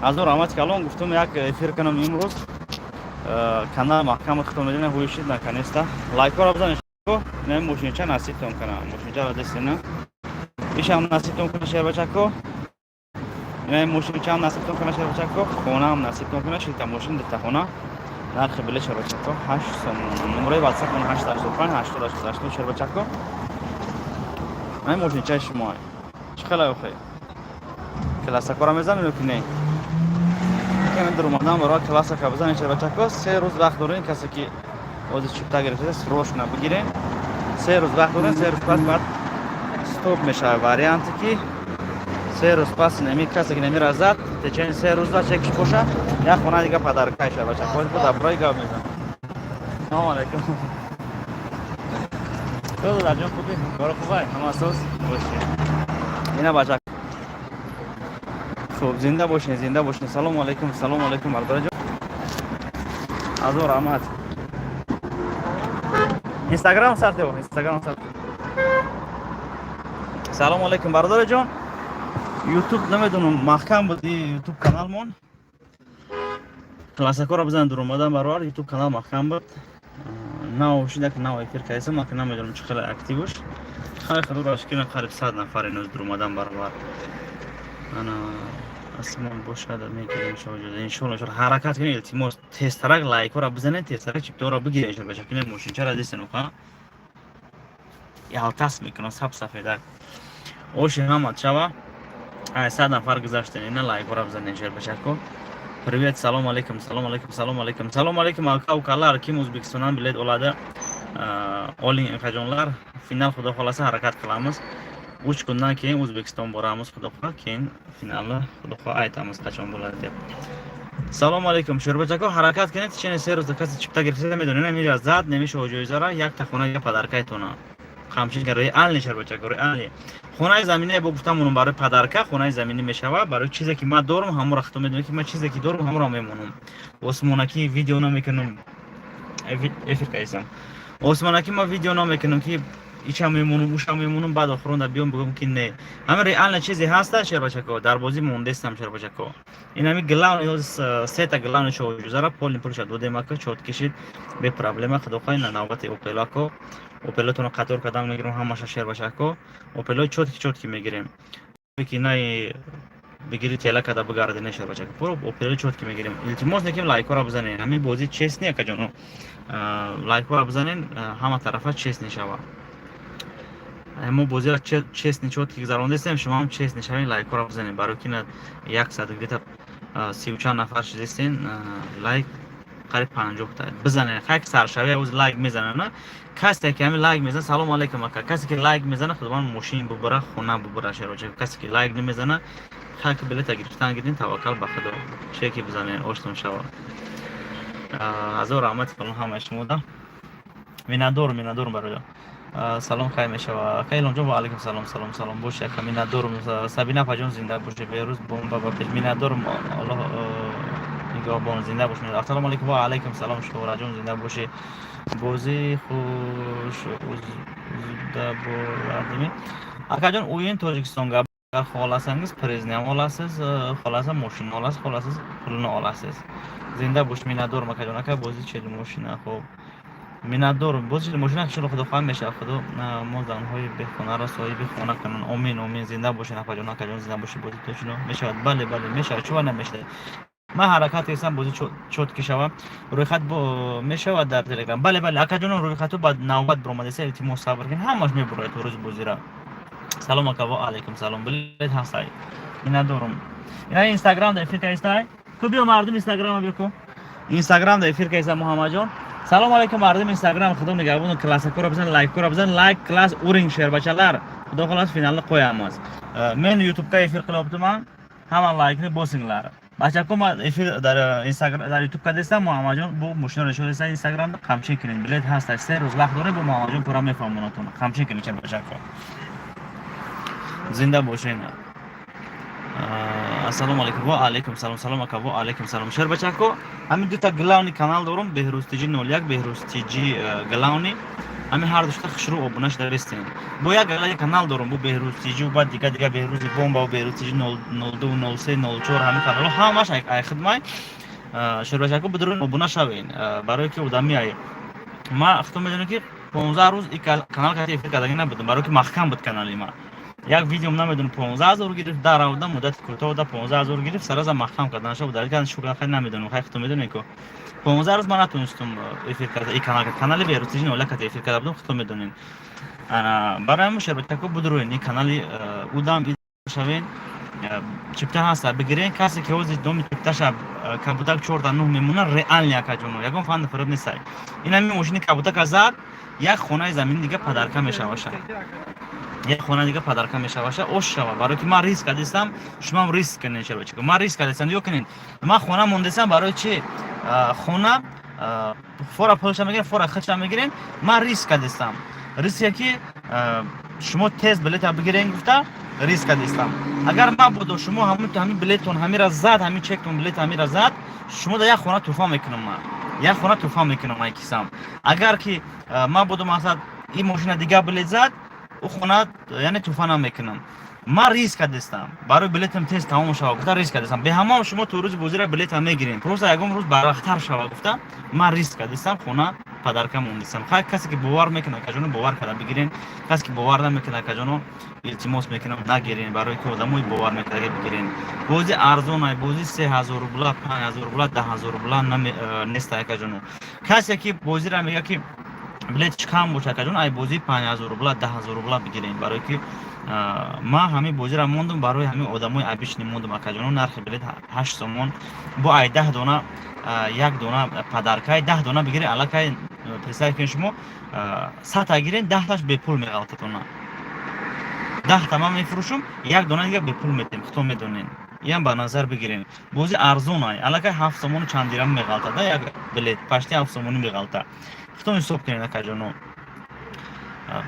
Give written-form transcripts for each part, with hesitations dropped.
از اون رحمت کلام گفتم یک افیر کنم امروز کانال محکم خودتون میدونن هویشید نکنسته لایک رو بزنید کو نه ماشین چه نصیبتون کنم ماشین چه دست نه ایش هم نصیبتون کنه شیر بچه کو نه ماشین چه هم نصیبتون کنه شیر بچه کو خونه هم نصیبتون کنه شیر ماشین دت خونه نرخ بله شیر بچه کو 8 سوم نمره واتساپ من 885 888 شیر بچه کو نه ماشین چه شما چه خلا بخیر کلاس کارا میزنید که نه که من در اومدم برای کلاس که بزنید شیر بچه کو 3 روز وقت دارین کسی که واسه چپتا گرفته سروش نبگیرین 3 روز وقت دارین 3 روز بعد استوب میشه واریانتی که 3 روز پس نمی کسی که نمیره زد تچین 3 روز لا چکش باشه یا خونه دیگه پدرکای شه بچه خود برای گام میزن سلام علیکم تو در جون خوبی کار خوبه همه اساس باشه اینا بچه خوب زنده باشین سلام علیکم برادر جون از رحمت اینستاگرام سرته و اینستاگرام سرته سلام علیکم برادر جان یوتیوب نمیدونم محکم بود یوتیوب کانال مون کلاسیکو رو بزن در اومدم برابر یوتیوب کانال محکم بود نه شده که نه افیر کیسه ما که نمیدونم چقدر اکتیوش خیلی خدور اشکینا قریب 100 نفر اینوز در اومدم برابر انا اصلا باشه در میگیریم شو جده انشالله حرکت کنید التماس تسترک لایک رو بزنید تسترک چیپتو رو بگیرید بچه کنید ماشین چرا دست نوکا یا تاس میکنه سب سفیده اوش محمد شوا 100 نفر گذاشتن اینا لایک رو بزنید شیر بچه کو привет سلام علیکم آقا و کالار کیم ازبکستان بلد اولاده اولین اخجانlar final xudo xolasa harakat qilamiz 3 kundan keyin o'zbekiston boramiz xudo xohlasa keyin finalni xudo xohlasa aytamiz qachon bo'ladi deb سلام علیکم شوربچکا حرکت کنید چه 3 روز کسی چپتا گرفته میدونه نمیره زد نمیشه وجویزه را یک تا خونه یا پدرکایتونه خامشین که روی ال نشه بچکا روی ال خونه زمینه با گفتم اون برای پدرکا خونه زمینی میشوه برای چیزی که ما دارم همون رختم میدونی که ما چیزی که دارم همون را میمونم عثمانکی ویدیو نمیکنم افریقاییسم عثمانکی ما ویدیو نمیکنم که ایچم میمونم اوشم میمونم بعد آخرون بیام بگم که نه همه ریال چیزی هست شیر بچکا در بازی موندستم شیر بچکا این همی گلان سه تا گلان شو جزرا پول پول شد دو مکه چوت کشید به پرابلم خدا خواهی نوبت اوپلا کو اوپلاتون قطار کدام میگیرم همش شیر بچکا اوپلا چوت کی میگیریم که نه بگیری تیلا کدا بگارده نشه بچکا پرو اوپلا چوت کی میگیریم التماس نکیم لایک رو بزنین همین بازی چیس نیه کجانو لایک رو بزنین همه طرفا چیس نشوا ما بازی را چیس نشود که گذرانده استیم شما هم چیس نشوین لایک رو بزنین برای که 100 دیگه 34 نفر شدستین لایک قریب 50 تا بزنین خاک سرشوی از لایک میزنن نه کسی که همین لایک میزنه سلام علیکم اکا کسی که لایک میزنه خودمان ماشین ببره خونه ببره شروع کسی که لایک نمیزنه خاک بلیط گرفتن گیرین توکل به خدا چکی بزنین اوشتون شوا از رحمت کنم همه شما مینادور برای سلام خیر میشه و خیلی اونجا با علیکم سلام باشه که مینادور سبینا پاجون زنده باشه بیروز بمب با پیش مینادور الله نگاه بون زنده باشه السلام علیکم و علیکم سلام شورا جون زنده باشه بازی خوش زنده بولادمی اکا جون اوین توجیکستانگا خلاصانگز پرزنیام olasiz خلاصا ماشین olasiz خلاص پولنو olasiz زنده باش مینادور مکا جون اکا بازی چه ماشین خب مینادور بازی ماشین خشل خدا خواهم میشه خدا ما زنهای بخونه را صاحب خونه کنن آمین زنده باشین اکا جون زنده باشی بازی تو چلو میشه بله میشه چوب نمیشه ما حرکت هستم بازی چوت کشوام روی خط با میشه در تلگرام بله اکا جون روی خط بعد نوبت برآمده سه التماس صبر کن همش میبره تو روز بازی را سلام اکا و علیکم سلام بلد هستای مینادورم اینا اینستاگرام در افریقا هستای تو بیا مردم اینستاگرام بیاکو اینستاگرام در افریقا هست محمد جان سلام علیکم مردم اینستاگرام خدا نگهبون کلاسیکو رو بزن لایک کلاس اورینگ شیر بچه‌lar خدا خلاص فینال qo'yamiz men YouTube'ga efir qilyapman hamma laykni bosinglar bachakam efir در اینستاگرام در یوتیوب desam محمد جان bu ماشین رو نشون دادن اینستاگرام qamchi qiling بلد هست 3 روز وقت داره bu محمد جان پورا میفهمونتون qamchi qiling بچه‌ها زنده باشین السلام علیکم و علیکم سلام اکا و علیکم سلام شهر بچه‌ها همین دو تا گلاونی کانال دارم بهروز تیجی 01 بهروز تیجی گلاونی همین هر دوشتا خشرو обуна шуда бистем. Бо як галай канал дорум, бо Беҳрӯз Тиҷи ва дига Беҳрӯзи Бомба ва Беҳрӯз Тиҷи 02 03 04 ҳамин каналҳо ҳамаш ай хидмат шурбашаку бидурун обуна шавен. Барои ки одами ай ма хто медонам ки 15 рӯз ин канал кати эфир кардаги набудам, барои ки маҳкам буд канали ма. Як видеом намедонам 15000 гирифт, дар авда муддати кӯтоҳ буда 15000 гирифт, сараза маҳкам карда наша буд. Аликан шукр хай намедонам, хай хто медонем ки 15 рӯз ман натонистум эфир карда ин канали Беҳрӯз Тиҷи 0 кати эфир карда будам, хто медонем. Барои мо шербатаку бидуруен ин канали удам шавен чипта ҳаста бигирен, касе ки ҳозир доми чипташа кабутак 4 9 мемона реални акаҷоно ягон фанд фироб нестай. Ин ҳамин мошини кабутака зад як хонаи замини дига падарка мешаваша, як хона дига падарка мешаваша ош шава. Барои ки ман риск кардистам, шумам риск кунед шербачаку. Ман риск кардистам ё кунед, ман хона мондесам, барои чи хона фора пулша мегирем, фора хача мегирем, ман риск кардистам. Риске ки шумо тез билета бигирен гуфта риск кардистам. Агар ман будо шумо ҳамин билетон ҳамира зад, ҳамин чектон билет ҳамира зад, шумо да як хона туфа мекунам ман. Як хона туфа мекунам ман кисам. Агар ки ман будо масалан ин мошина дига билет зад, у хона яъне туфа намекунам. Ман риск кардистам. Барои билетам тез тамом шава гуфта риск кардистам. Беҳамон шумо ту рӯзи бозира билета мегирем. Просто ягон рӯз барвақтар шава гуфта ман риск кардистам, хона падарка мондистам. Хай касе ки бовар мекунад кажоно бовар карда бигирен, касе ки бовар намекунад кажоно илтимос мекунам нагирен, барои ки одамои бовар мекунад бигирен. Бози арзонай, бози 3000 рубла, 5000 рубла, 10000 рубла неста кажоно. Касе ки бозира мега ки билетиш кам боша кажоно ай бози 5000 рубла, 10000 рубла бигирен, барои ки ма ҳамин бозира мондум, барои ҳамин одамои абиш немондум акаҷоно. Нархи билет 8 сомон, бо ай 10 дона як дона падаркай 10 дона бигире, алакай представь кунед шумо 100 та гирен, 10 таш бепул меғалтатона. 10 та ман мефурӯшам, як дона дига бепул метем, хто медонен. Ям ба назар бигирен. Бози арзонай, алакай 7 сомону чанд дирам меғалтада як билет, пашти 7 сомону меғалта. Хто ҳисоб кунед акаҷоно.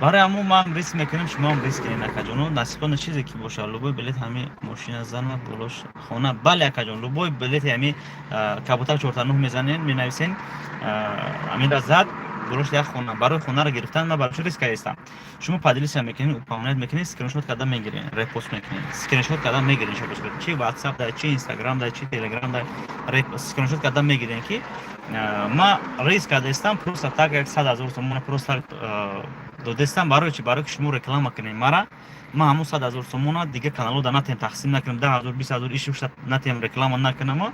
барои ҳамон ман риск мекунем, шумоам риск кунед акаҷоно. насибона чизе ки боша, лубой билет ҳами мошина зана болош хона, бале акаҷон, лубой билет ҳами кабутак 49 мезанен, менависен амира зад болош як хона. барои хонаро гирифтан ман барои чӣ риск кардистам. шумо падилиса мекунед, упоминат мекунед, скриншот карда мегиред, репост мекунед, скриншот карда мегиред, чи WhatsApp да, чи Instagram да, чи Telegram да, скриншот карда мегиред ки ма риск кардистам, просто так як 100,000 сомона просто додестам. барои чи? барои ки шумо реклама кунед мара. ма ҳамун 100,000 сомона дига каналҳо да натем тақсим накунам, 10,000 20,000 ишушта натем реклама накунам.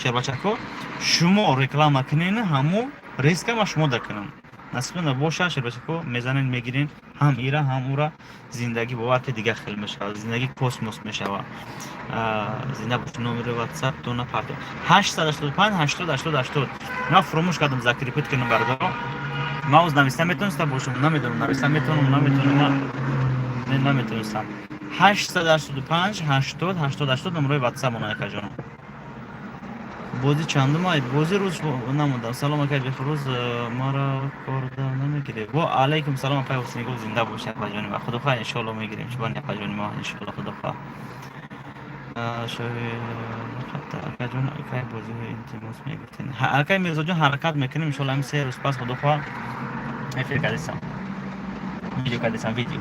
шербачако шумо реклама кунед, ҳамун риска ма шумо да кунам. насибона боша шербачако мезанен мегирен, ҳам ира ҳам ура зиндагӣ бовар ки дига хел мешава, зиндагӣ космос мешава. зинда бош. номери WhatsApp дона парто 885 80 80 80. ман фуромӯш кардам закрепит кунам бардоро. ман оз нависта метонистам бошам, намедонам нависта метонам, наметонистам. 885 80 80 80 номерои WhatsApp мона акаҷон. бози чандум ай бози рӯз намудам. салом акай бехурӯз, мара корда намегирем. ва алайкум салом акай ҳусейнгул, зинда бошед акаҷони ма. худохоҳ иншоалло мегирем шубани акаҷони ма иншоалло худохоҳ. шои хатта акаҷон акай бози интимос мегиртен. акай мирзоҷон ҳаракат мекунем иншоалло ҳамин 3 рӯз пас худохоҳ эфир кардисам. видео кардисам видео.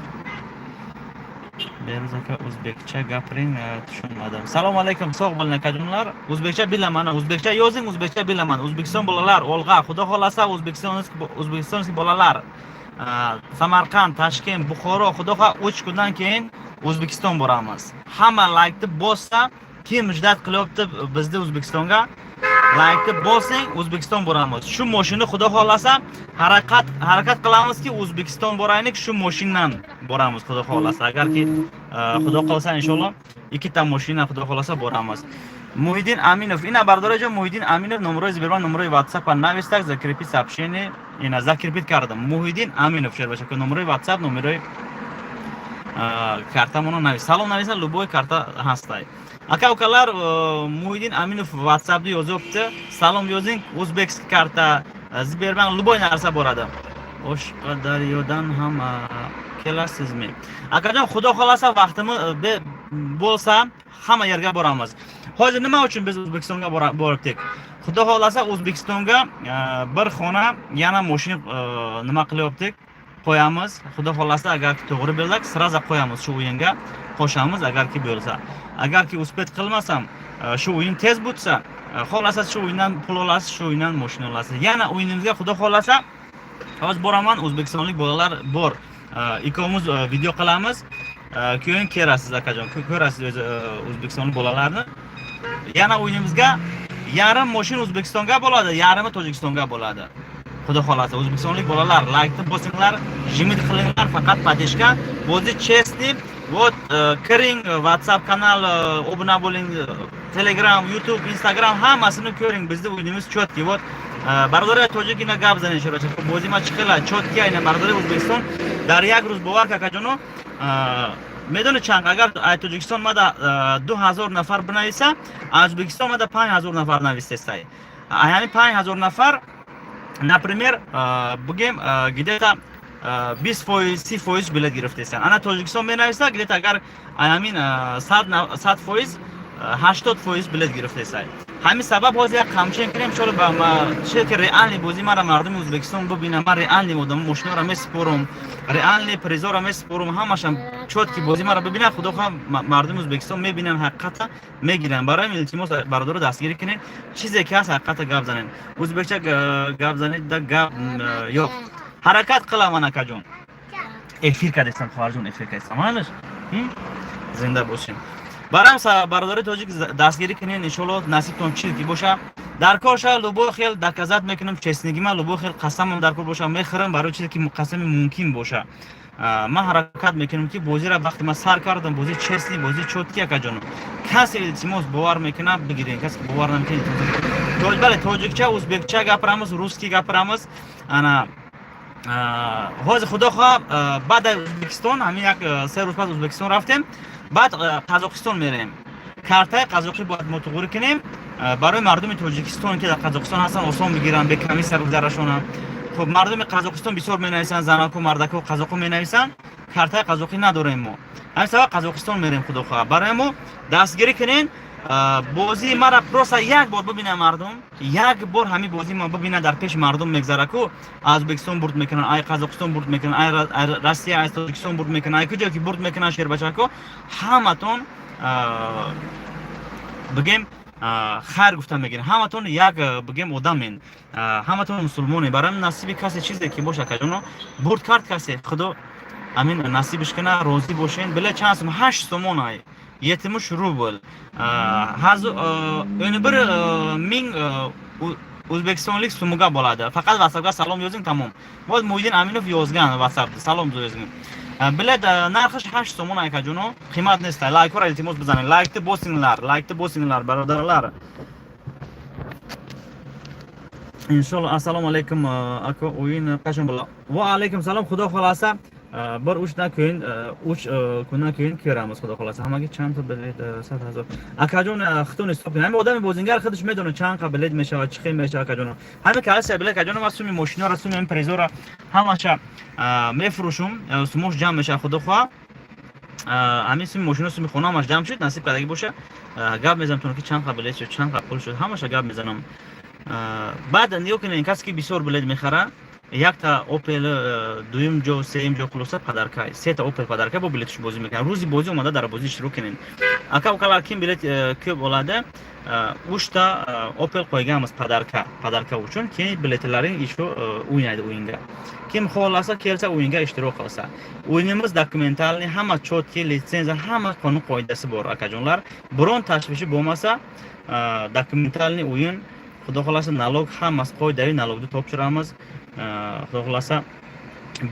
Беҳрӯз ака ӯзбекча гапирин тушунмадам. салому алайкум соғ болин акаҷонлар. ӯзбекча биламан, ӯзбекча ёзин, ӯзбекча биламан. ӯзбекистон болалар олға, худо хоҳласа ӯзбекистонист ки болалар самарқанд, ташкент, бухоро, худо хоҳ уч кундан кейін ӯзбекистон борамаз. ҳама лайкни боса ки муждат қилёбти бизди ӯзбекистонга лайкни босен, ӯзбекистон борамаз. шу мошини худо хоҳласа ҳаракат қиламиз ки ӯзбекистон борайни ки шу мошинан борамыз худо хоҳласа. агар ки худо хоҳласа иншоалло иккита мошина худо хоҳласа борамаз. Муҳиддин Аминов, ина бардораҷон Муҳиддин Аминов номерои Сбербанк, номерои WhatsApp навистак, закрепит сообщение, ина закрепит кардам. Муҳиддин Аминов шербачако номерои WhatsApp, номерои картамоно навист. салом нависа, любой карта ҳастай. ака укалар Муҳиддин Аминов WhatsApp ёзобти, салом ёзин, ӯзбекский карта, Сбербанк, любой нарса борада. Ошқадарёдан ҳам келасизми. Акаҷон худо хоҳласа вақтimi bo'lsa hamma yerga boramiz. Hozir nima uchun biz O'zbekistonga boribdik? Xudo xolasa O'zbekistonga bir xona yana mashina nima qilyaptik? qo'yamiz. Xudo xolasa agar to'g'ri bilsak, sразу qo'yamiz shu o'yinga, qo'shamiz agarki bo'lsa. Agarki uspet qilmasam, shu o'yin tez bo'lsa, xolasa shu o'yindan pul olasiz, shu o'yindan mashina olasiz. Yana o'yinimizga xudo xolasa hozir boraman, o'zbekistonlik bolalar bor. Ikkovimiz video qilamiz. Keyin ko'rasiz akajon, ko'rasiz o'zi o'zbekistonlik bolalarni. Yana o'yinimizga yarim mashina O'zbekistonga bo'ladi, yarimi Tojikistonga bo'ladi. Xudo xolasa o'zbekistonlik bolalar like bosinglar, jimid qilinglar, faqat patishka, bo'zi chestni, вот kiring WhatsApp kanal obuna bo'ling, Telegram, YouTube, Instagram hammasini ko'ring. Bizning o'yinimiz chotki, вот Baradorlar tojikina gap zanin shuracha. Bo'zima chiqila, chotki ayna Baradorlar O'zbekiston dar yak ro'z bovar kakajono میدون چند اگر تاجیکستان ماده 2000 نفر بنویسه، ازبکستان ماده 5000 نفر نویسته است. یعنی 5000 نفر например بگیم где-то 20% 30% بلیت گرفته است. انا تاجیکستان بنویسه где-то اگر همین 100% 80% بلیت گرفته است. همین سبب هست یک همچین کنیم شاید با ما چه که ریالی بازی ما را مردم ازبکستان ببینم، ما ریالی مودم ماشین را میسپرم، ریالی پریزا را میسپرم، همشم چود که بازی ما را ببینن خدا خواهم مردم ازبکستان میبینن حقیقتا میگیرن. برای التماس برادر دستگیری کنین، چیزی که هست حقیقتا گپ زنین. ازبکچه گپ زنید دا گپ yok. حرکت قلم انا کجون افیر کردستم خارجون افیر کردستم هنوز زنده باشیم. برام برادر تاجیک دستگیری کنین انشالله نصیبتون چیزی باشه. در کارش لوبو خیل دکازات میکنم چسنگی من لوبو خیل قسمم در کار باشه میخرم برای چیزی که قسم ممکن باشه. من حرکت میکنم که بازی را وقتی من سر کردم بازی چسنی بازی چوتکی که جانم کسی التماس باور میکنه بگیرین، کسی که باور نمیکنه توج بله توجیکچه ازبکچه گپرامز روسکی گپرامز انا حاضر خدا خواه بعد ازبکستان همین یک 3 روز بعد ازبکستان رفتیم، بعد قزاقستان میریم. کارت قزاقی باید متغیر کنیم برای مردم تاجیکستان که در قزاقستان هستن آسان بگیرن به کمی سرگذرشون. خب مردم قزاقستان بسیار مینویسن، زنک و مردک و قزاقو مینویسن، کارت قزاقی نداریم ما. همین سبب قزاقستان میریم خدا خواه. برای ما دستگیری کنین. بازی مرا پروسا یک بار ببینه مردم، یک بار همین بازی ما ببینه در پیش مردم میگذره که ازبکستان برد میکنن، ای قزاقستان برد میکنن، ای روسیه ای تاجیکستان برد میکنن، ای کجا که برد میکنن شیر بچه که همتون بگیم خیر گفتم میگین، همتون یک بگیم آدمین، همتون مسلمانی. برای نصیب کسی چیزی که باشه که جونو برد کرد کسی خدا امین نصیبش کنه راضی باشین. بله چند سوم 8 سومون ای یتیمش روبل هزو اینو بر مین O'zbekistonlik sumuga bo'ladi. Faqat WhatsAppga salom yozing tamom. Bo'z Mo'ydin Aminov yozgan WhatsAppda salom yozing. Bilad narxi 8 so'm akajono, qiymat nesta. Like va iltimos bizaning. Like bosinglar, birodarlar. Inshaalloh. Assalomu alaykum aka, o'yin qachon bo'ladi? Va alaykum salom. Xudo xolasa bir 3 kundan keyin ko'ramiz xudo xolasa. Hammaga chand ta bilet 100,000. Akajon xitoni hisob. Hamma odam bo'zingar xidish میدونه چند تا بلیت میشه چی میشه akajon. همه کلاس بلیت akajon واسه ماشینا رسوم این پرزورا همش میفروشم سموش جمع میشه خدا خواه. همین سیم ماشینا سیم خونه همش جمع شد نصیب کردگی باشه. گاب میزنم تو که چند تا بلیت شد چند تا پول شد همش گاب میزنم. بعد نیو که این کسی که بسیار بلیت میخره یک تا اوپل دویم جو سیم جو کلوسا پدرکای سه تا اوپل پدرکای با بلیتش بازی میکنن. روزی بازی اومده در بازی شروع کنین. اکا کلا کیم بلیت کوب اولاده 3 تا اوپل qo'yganmiz از پدرکا uchun keyin biletlaring ishu o'ynaydi o'yinga. Kim xohlasa kelsa o'yinga ishtirok qilsa. O'yinimiz dokumentalniy, hamma chotki, litsenziya, hamma qonun qoidasi bor akajonlar. Biron tashvishi bo'lmasa dokumentalniy o'yin xudo xolasa nalog hammasi qoidaviy nalogni topshiramiz. Xudo xolasa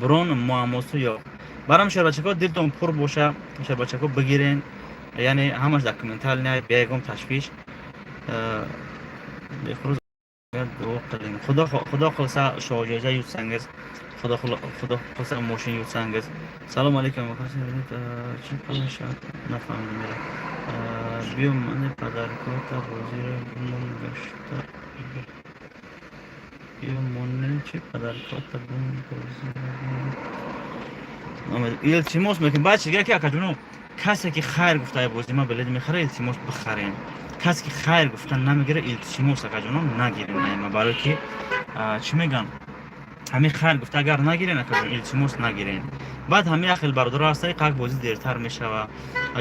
biron muammosi yo'q. Baram sherbachako dilton pur bo'sha, sherbachako bigirin. Ya'ni hammash dokumentalniy, begum tashvish بخروز دو قلیم خدا خلصا شوجه یوتسانگز خدا خلصا ماشین یوتسانگز. سلام علیکم وقتی ببینید چی پلنشا نفهمیدم میره بیام من پدرکارتا بازی رو بوم گشتا بیام من چی پدرکارتا بوم بازی رو التماس میکنم بعد چیگه که اکجونو کسی که خیر گفته بازی ما بلد میخره التماس بخرین. کسی که خیر گفتن نمیگیره التماس اکجونو نگیرین. ما برای که چی میگن همین خیر گفت اگر نگیرین اگر التماس نگیرین. بعد همین اخیل برادر هستی که بازی دیرتر میشه و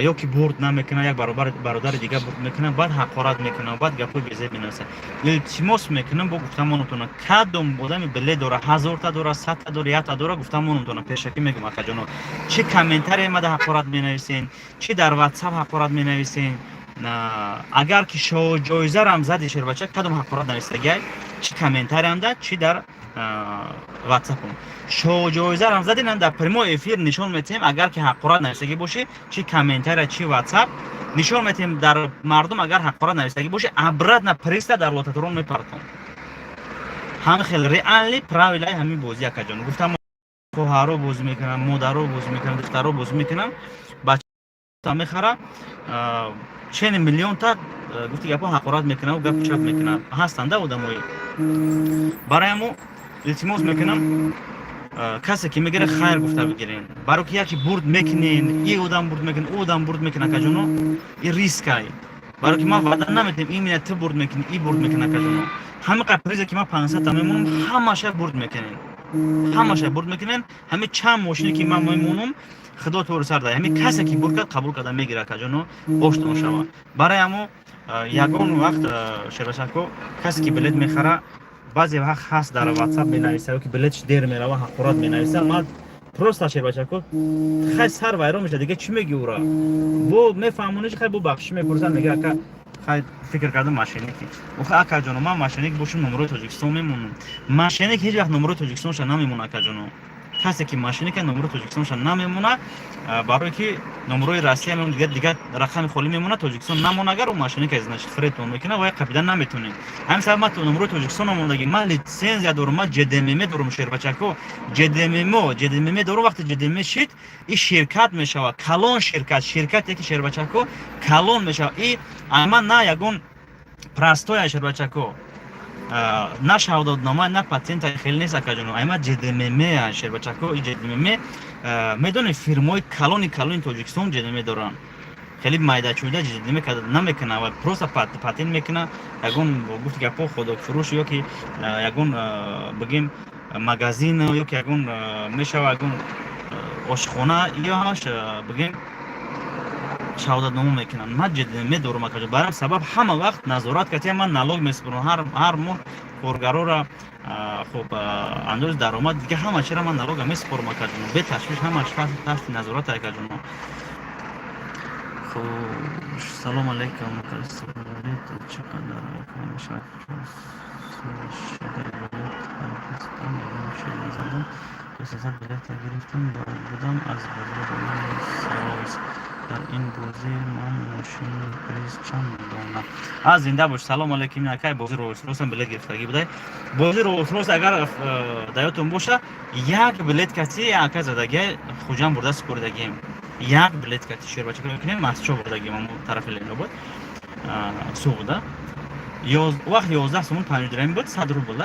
یا که برد نمیکنه یک برادر دیگه برد میکنه بعد حقارت میکنه بعد گپو بیزه مینوسه. التماس میکنم با گفتم اونتون کدوم بودم بله داره 1000 تا داره 100 تا داره 1 تا داره گفتم اونتون پیشکی میگم اکا جانو چه کامنتاری مده حقارت مینویسین چه در واتساپ حقارت مینویسین اگر که شو جایزه رم زدی شیر بچه کدوم حقارت نویسته چی کامنتاری هم داد چی در واتساپ شو جایزه رم زدین در پریمو افیر نشون میتیم اگر که حقارت نویسته باشه چی کامنتاری چی واتساپ نشون میتیم در مردم اگر حقارت نویسته باشه عبرت نه پریستا در لوتاترون میپرتون هم خیلی ریالی پراویلای همین بازی اکا جان گفتم خواهرو بازی میکنم مادرو بازی میکنم دخترو بازی میکنم بچه تا میخره چند میلیون تا گفتی گپا حقارت میکنم و گپ چپ میکنم هستند آدمای برایم التماس میکنم کسی که میگیره خیر گفته بگیرین برای که یکی برد میکنین این آدم برد میکنه او آدم برد میکنه که جانو این ریسکای برای که ما وعده نمیدیم این مینه تو برد میکنی این برد میکنه که جانو همه قپریزه که ما 500 تا میمونم همشه برد میکنین همشه برد میکنین همه چند ماشینی که من میمونم خدا تو رو سر ده همه کسی که برد کرد قبول کرده میگیره که جانو باشتون شما برای همو یگان وقت شبشکو کسی که بلیت میخره بعضی وقت هست در واتساپ مینویسه که بلیتش دیر میره و حقارت مینویسه ما پروستا چه بچه‌کو خیلی سر وایران میشه دیگه چی میگی اورا بو میفهمونش خیلی بو بخش میپرسن میگه که خیلی فکر کردم ماشینیکی اوخه اکا جانو من ماشینیک باشم نمره تاجیکستان میمونم ماشینیک هیچ وقت نمره تاجیکستانش نمیمونه اکا جانو کسی که ماشینیک نمره تاجیکستانش نمیمونه برای که نمره روسیه میمونه دیگه رقم خالی میمونه تاجیکستان نمونه اگر اون ماشینیک از نش خریدتون میکنه و قبیدن نمیتونه همین سبب ما تو نمره تاجیکستان موندگی من لیسنس دارم ما جدمم دارم شهر بچکو جدمم دارم وقتی جدمم شید این شرکت میشه کلان شرکتی که شهر بچکو کلان میشه این اما نه یگون پراستوی شهر بچکو نه شهادتنامه نه پاتنت خیلی نیست اکا جانو اما جدمم شهر بچکو این جدمم میدونی فیرمای کلانی تاجیکستان جدمم دارن خیلی مایده چوده جدمم کد نمیکنه و پروسا پاتن میکنه یگون گفت گپا خود فروش یا که یگون بگیم مغازین یا که یگون میشه یگون آشخانه یا هاش بگیم شهادتنامه میکنن ما جدمم دارم اکا برام سبب همه وقت نظارت کردم من نالوگ میسپرم هر ماه کارگرا را خب اندوز درآمد دیگه همه چیز را من نالوگ میسپرم اکا جون به تشویش همه تحت نظارت اکا جون خب سلام علیکم مکالمه چقدر میشه اساسا بلیط گرفتم بودم از بازی در این بازی من ماشین پریز چند دونه از زنده باش سلام علیکم نکای بازی رولز رویس بلیط گرفتگی بوده بازی رولز رویس اگر دایتون باشه یک بلیط کسی اکا زدگی خوجام برده سپردگی یک بلیط کسی شیر بچه کنیم مسچو بردگی من طرف لینا بود سوغده وقت 11 سومون 5 درهم بود 100 روبل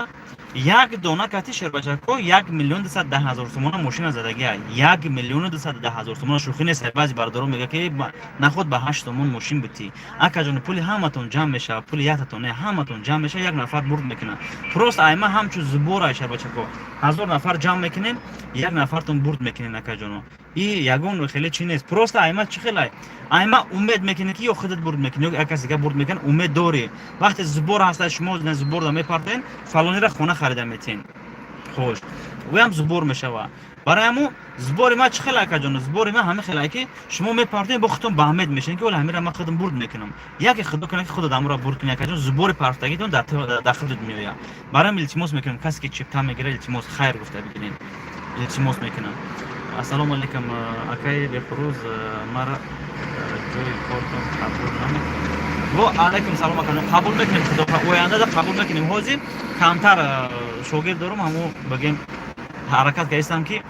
یک دونه کتی شیر بچکو 1,210,000 تومان ماشین زدگی 1,210,000 تومان شوخی نیست بعضی برادران میگه که نخود به 8 تومان ماشین بتی اکا جون پولی همتون جمع میشه پولی یاتون همتون جمع میشه یک نفر برد میکنه پروست ایما همچو زبور شیر بچکو 1000 نفر جمع میکنین یک نفرتون برد میکنین اکا جون این یگون خیلی چی نیست پروست ایما چی خیلی ایما امید میکنه که خودت برد میکنی یا کسی که برد میکنه امید داری وقتی زبور هست شما از زبور دا میپرتین فلانی را خونه خریده میتین خوش و هم زبور میشه برای همون زبور ما چه خیلی اکا جان زبور ما همه خیلی که شما میپرتین با خودتون به امید میشین که ولی همین را من خودم برد میکنم یکی خدا کنه که خود دامو را برد کنه اکا جان زبور پرتگیتون داخل میاد برای هم التماس میکنم کسی که چپتا میگیره التماس خیر گفته بگین التماس میکنم السلام علیکم اکای بفروز مرا جوی کارتون قبول نمیکنم و علیکم سلام کنم قبول میکنیم خدا آینده قبول میکنیم حاضر کمتر شاگرد دارم همو بگیم حرکت کردم که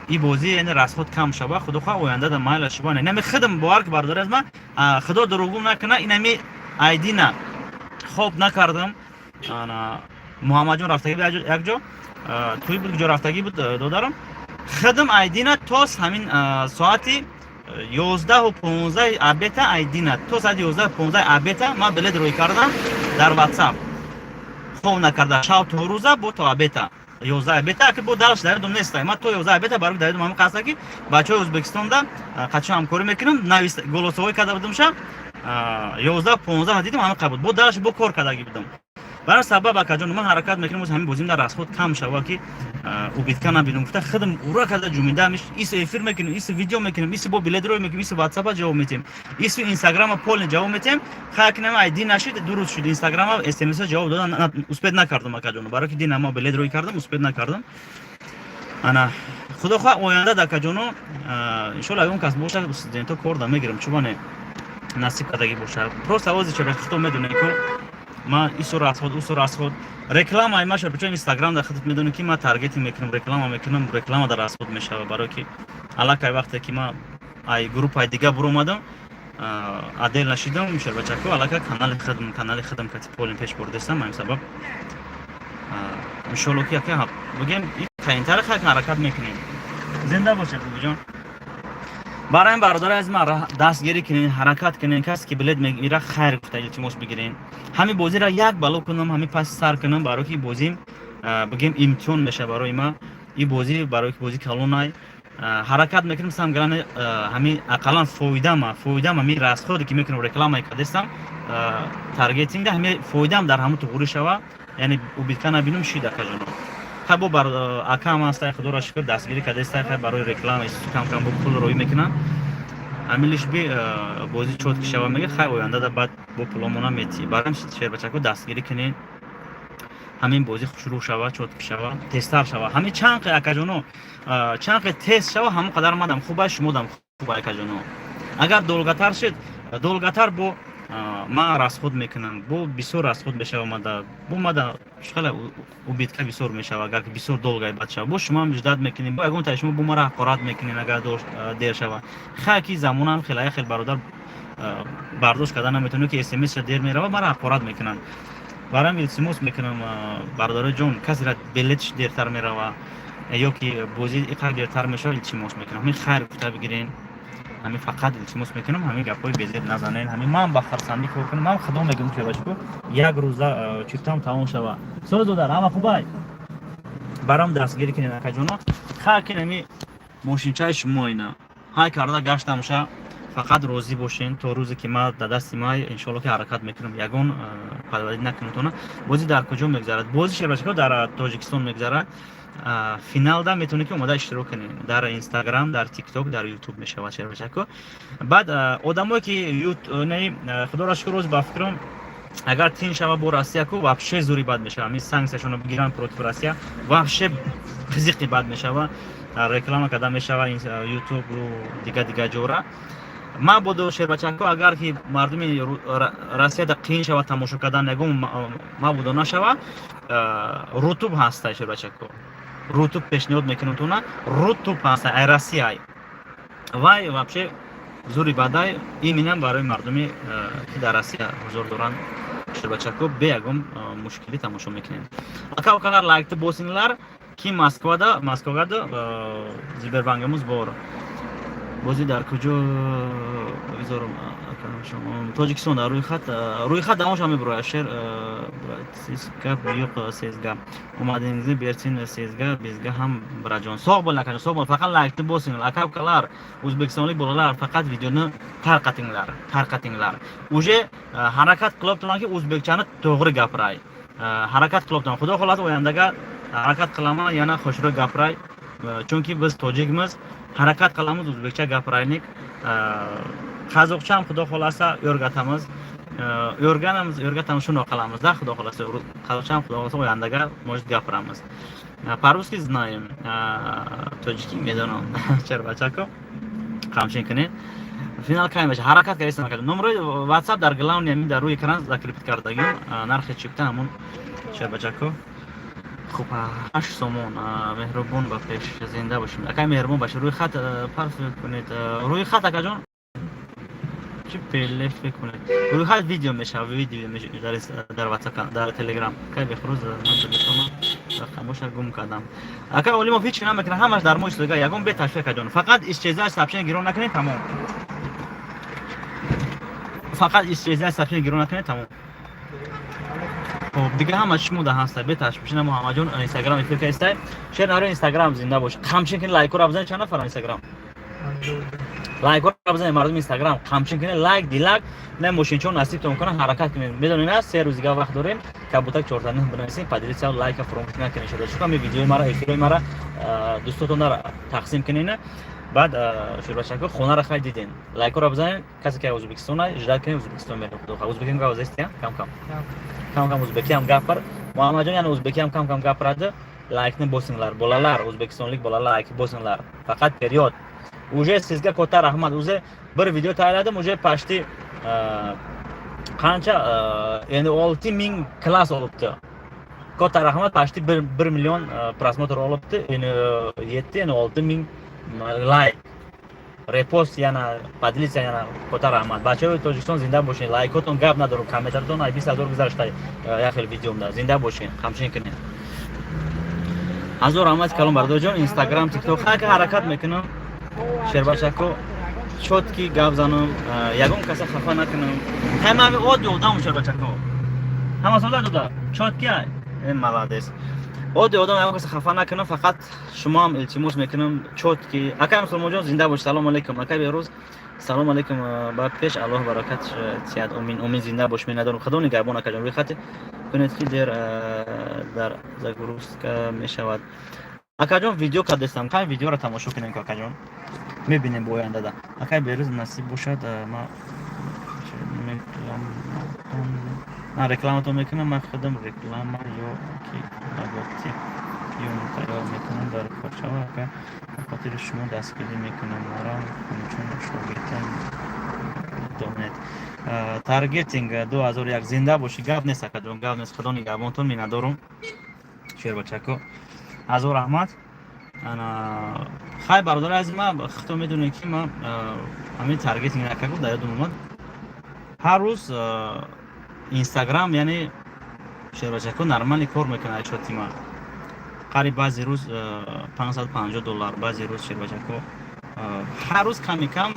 این بازی یعنی رسخت کم شوه خدا خواه آینده در مایل شوه نه نمی خدم باور که بردار از من خدا دروغ نکنه اینمی ایدی نه خوب نکردم محمد جون رفتگی بود یک جا توی بود جا رفتگی بود دادارم خدم ایدی نه توس همین ساعتی 11 و 15 ابیتا ایدینا تو ساعت 11 و 15 ابیتا ما بلیط روی کردم در واتساپ خوب نکرده شب تو روزه بود تو ابیتا 11 бета که بو دالش دارم نیست ما تو 11 бета برای دارم هم قصد کی بچه ازبکستان دا قچه همکاری میکنم نویس گلوسوی کدا بودم شم 11 15 دیدم همه قبول بو دالش بو کار کدا گیردم برای سبب اکجون من حرکت میکنم همین بازیم در راست خود کم شوا کی او بیت کنم بینم گفته خدم اورا کدا جومیده میش ایس افیر میکنم ایس ویدیو میکنم ایس بو بلد روی میکنم ایس واتساپ جواب میتیم ایس اینستاگرام پول جواب میتیم خاکنم ایدی نشید درست شد اینستاگرام اس ام اس جواب دادن اسپید نکردم اکجون برای کی دین اما بلد روی کردم اسپید نکردم انا خدا خواه آینده دکجونو ان شاء الله اون کس باشه استودنتو کار دا میگیرم چوبانه نصیب کداگی باشه پروست آوازی چه خودت میدونه که ما ایسو راسخود اوسو راسخود رکلام ای ماشه بچه اینستاگرام دا خودت میدونه که ما تارگت میکنم رکلام دا راسخود میشه برای که علاقه وقتی که ما ای گروپ ای دیگه برو اومدم عادل نشیدم میشه بچه کو علاقه کانال خدم کتی پولین پیش بردستم همین سبب ان شاء الله که بگیم این طرح حرکت میکنیم زنده باشه خوبی جان برای این برادر از ما دستگیری کنین حرکت کنین کسی که بلد میگیره خیر گفته التماس بگیرین همین بازی را یک بلو کنم همین پس سر کنم برای که بازیم بگیم امتحان میشه برای ما این بازی برای که بازی کلونای حرکت میکنم سم گران همین اقلا فایده ما می راست خودی که میکنم رکلام ای کدستم تارگتینگ همین فایده در همون تو غوری شوا یعنی او بیت کنه بینم شیده کجانو خب بر اکام است خدا را شکر دستگیری کده است برای رکلام کم کم با پول روی میکنن امیلش بی بازی چوت کشوا میگه خیر آینده دا بعد با پولمونا میتی برام شیر بچه‌کو دستگیری کنین همین بازی شروع شوا چوت کشوا تستر شوا همین چند اکجونو چند تست شوا هم قدر مادم خوبه شمودم خوبه اکجونو اگر دولگاتر شد دولگاتر بو ما راست خود میکنم بو بسیار راست خود بشه اومده بو ماده شغله او بیت که بسیار میشه اگر که بسیار دولگای بچه بو شما مجدد میکنیم بو اگون تا شما بو مرا حقارت میکنین اگر دیر شوه خاکی زمان هم خیلی برادر برداشت کردن نمیتونه که اس ام اس دیر میره و مرا حقارت میکنن برام التماس میکنم برادر جون کسی را بلدش دیرتر میره و یا که بوزی اینقدر دیرتر میشه التماس میکنم همین خیر گفته بگیرین همین فقط التماس میکنم همین گپای بزرگ نزنین همین من با خرسندی کار کنم من خدام میگم که باشو یک روز چیتام تمام شوه سال دو در اما خوبای برام دستگیری کنین اکجونا خیر کنمی ماشین چای شما اینا های کاردا گشتم شه فقط روزی باشین تا روزی که ما در دست مای ان شاء الله که حرکت میکنم یگون پدوادی نکنتونه بازی در کجا میگذرد بازی شبکه در تاجیکستان میگذره فینال دا میتونه که اومده اشتراک کنین در اینستاگرام در تیک تاک در یوتیوب میشه و شبکه بعد آدمایی که نه خدا را شکر روز با فکرم اگر تین شبا بو راسیا کو вообще زوری باد میشه همین سانکشن بگیرن پروت راسیا вообще فیزیکی باد میشه و رکلام کدا میشه و یوتیوب رو دیگه جورا ما بودو شیر بچه‌کو اگر که مردمی راسیا دا قین شوا تماشا کردن نگم ما بودو نشوا روتوب هست شیر بچه‌کو روتوب پیشنهاد میکنم تو نه روتوب هست راسیا وای вообще زوری بدای این میگم برای مردمی که در راسیا حضور دارن شیر بچه‌کو بیگم مشکلی تماشا میکنین اکا کار لایک بوسینلار کی مسکو دا زیبربانگموز بور بازی در کجا بذارم شما تاجیکستان روی خط دماش هم برای شهر سیزگاه بیوق سیزگاه اومدنیزی بیرچین سیزگاه بیزگاه هم برای ساق بول نکنه ساق بول فقط لایک بوسین اکاب کلار ازبکستانی بولار فقط ویدیو نه ترقتینگلار اوجه حرکت کلوب تلان که ازبکچانه توغری گپرای حرکت کلوب تلان خدا خلاص اویندگا حرکت کلامه یا نه خوشرو گپرای چون که biz tojikmiz harakat qilamiz o'zbekcha gapiraylik qozoqcha ham xudo xolasa o'rgatamiz shuni qilamizda xudo xolasa qozoqcha ham xudo xolasa oyandaga может gapiramiz по-русски знаем tojiki میدونم چرا بچه‌کو قامشین کنین فینال کایم بشه حرکت کردیم نمره واتساپ در گلاون یعنی در روی اکران ذکر کردیم نرخ چیپتن همون چرا بچه‌کو خوب 8 سومون مهربون با پیش زنده باشیم اگه مهربون باشه روی خط پرس کنید روی خط اگه جان چی پلیس کنید روی خط ویدیو میشه در واتساپ در تلگرام که بخروز من به شما خاموش گم کردم اگه اولی ما هیچ نمیکنه همش در موش لگا یگون به تشویق جان فقط استعزاز سابشن گیرون نکنید تمام فقط استعزاز سابشن گیرون نکنید تمام خب دیگه همش موده هست بهتاش میشینم محمد جون اینستاگرام افیک است شیر نرو اینستاگرام زنده باش همچین که لایک رو بزنید چند نفر اینستاگرام لایک رو بزنید مردم اینستاگرام همچین که لایک دیلایک نموشین چون نصیبتون کنه حرکت کنین میدونین نه 3 روز دیگه وقت داریم کبوتک 14 بنویسین پادریس لایک فراموش نکنین شده شما می ویدیو مرا افیک مرا دوستاتون را تقسیم کنین بعد شروع خونه را خرید دیدین لایک رو بزنید کسی که ازبکستان اجرا کنه ازبکستان میره ازبکستان گاز است کم کم o'zbeki ham gapir muhammadjon yana o'zbeki ham kam gapiradi laykni bosinglar bolalar o'zbekistonlik bolalar layk bosinglar faqat period уже sizga katta rahmat o'zi bir video tayyorladim уже почти qancha endi 6000 klass olibdi katta rahmat почти 1 million prosmotr olibdi endi 7 endi 6000 layk repost yana podlitsa yana katta rahmat bachao tojikiston zinda boshin laykotun gap nadorum kommentartun ay 20000 guzashta ya xil videomda zinda boshin hamshin kinin azor rahmat kalom bardojon instagram tiktok hak harakat mekinam sherbachako chotki gap zanum yagon kasa xafa nakinam hamami audio dam sherbachako hama soda doda chotki en malades audio dam yagon kasa xafa nakinam faqat شما هم التماس میکنم چوت که اکا مسلمان جان زنده باش سلام علیکم اکا بیروز سلام علیکم بعد پیش الله برکت سیاد امین زنده باش می ندارم خدا نگهبان اکا جان روی خط کنید که در زاگروس که میشود اکا جان ویدیو کردستم که ویدیو را تماشا کنین اکا جان میبینیم با آینده ده اکا بیروز نصیب باشد ما رکلامتون میکنم من خودم رکلام یا که لگاتیپ تیار میکنم در کارچاوا که خاطر شما دستگیری میکنم مرام چون شاگردان دامنت تارگتینگ 2001 زنده باشی گپ نیست که جون گپ نیست خدا نگهبانتون می ندارم شیر بچکو ازو رحمت انا خیلی برادر از ما خودت میدونی که ما همین تارگتینگ نکردم در یادم اومد هر روز اینستاگرام یعنی شیر بچکو نرمالی کار میکنه چوتی ما قریب بعضی روز $550 بعضی روز شیربچکو هر روز کمی کم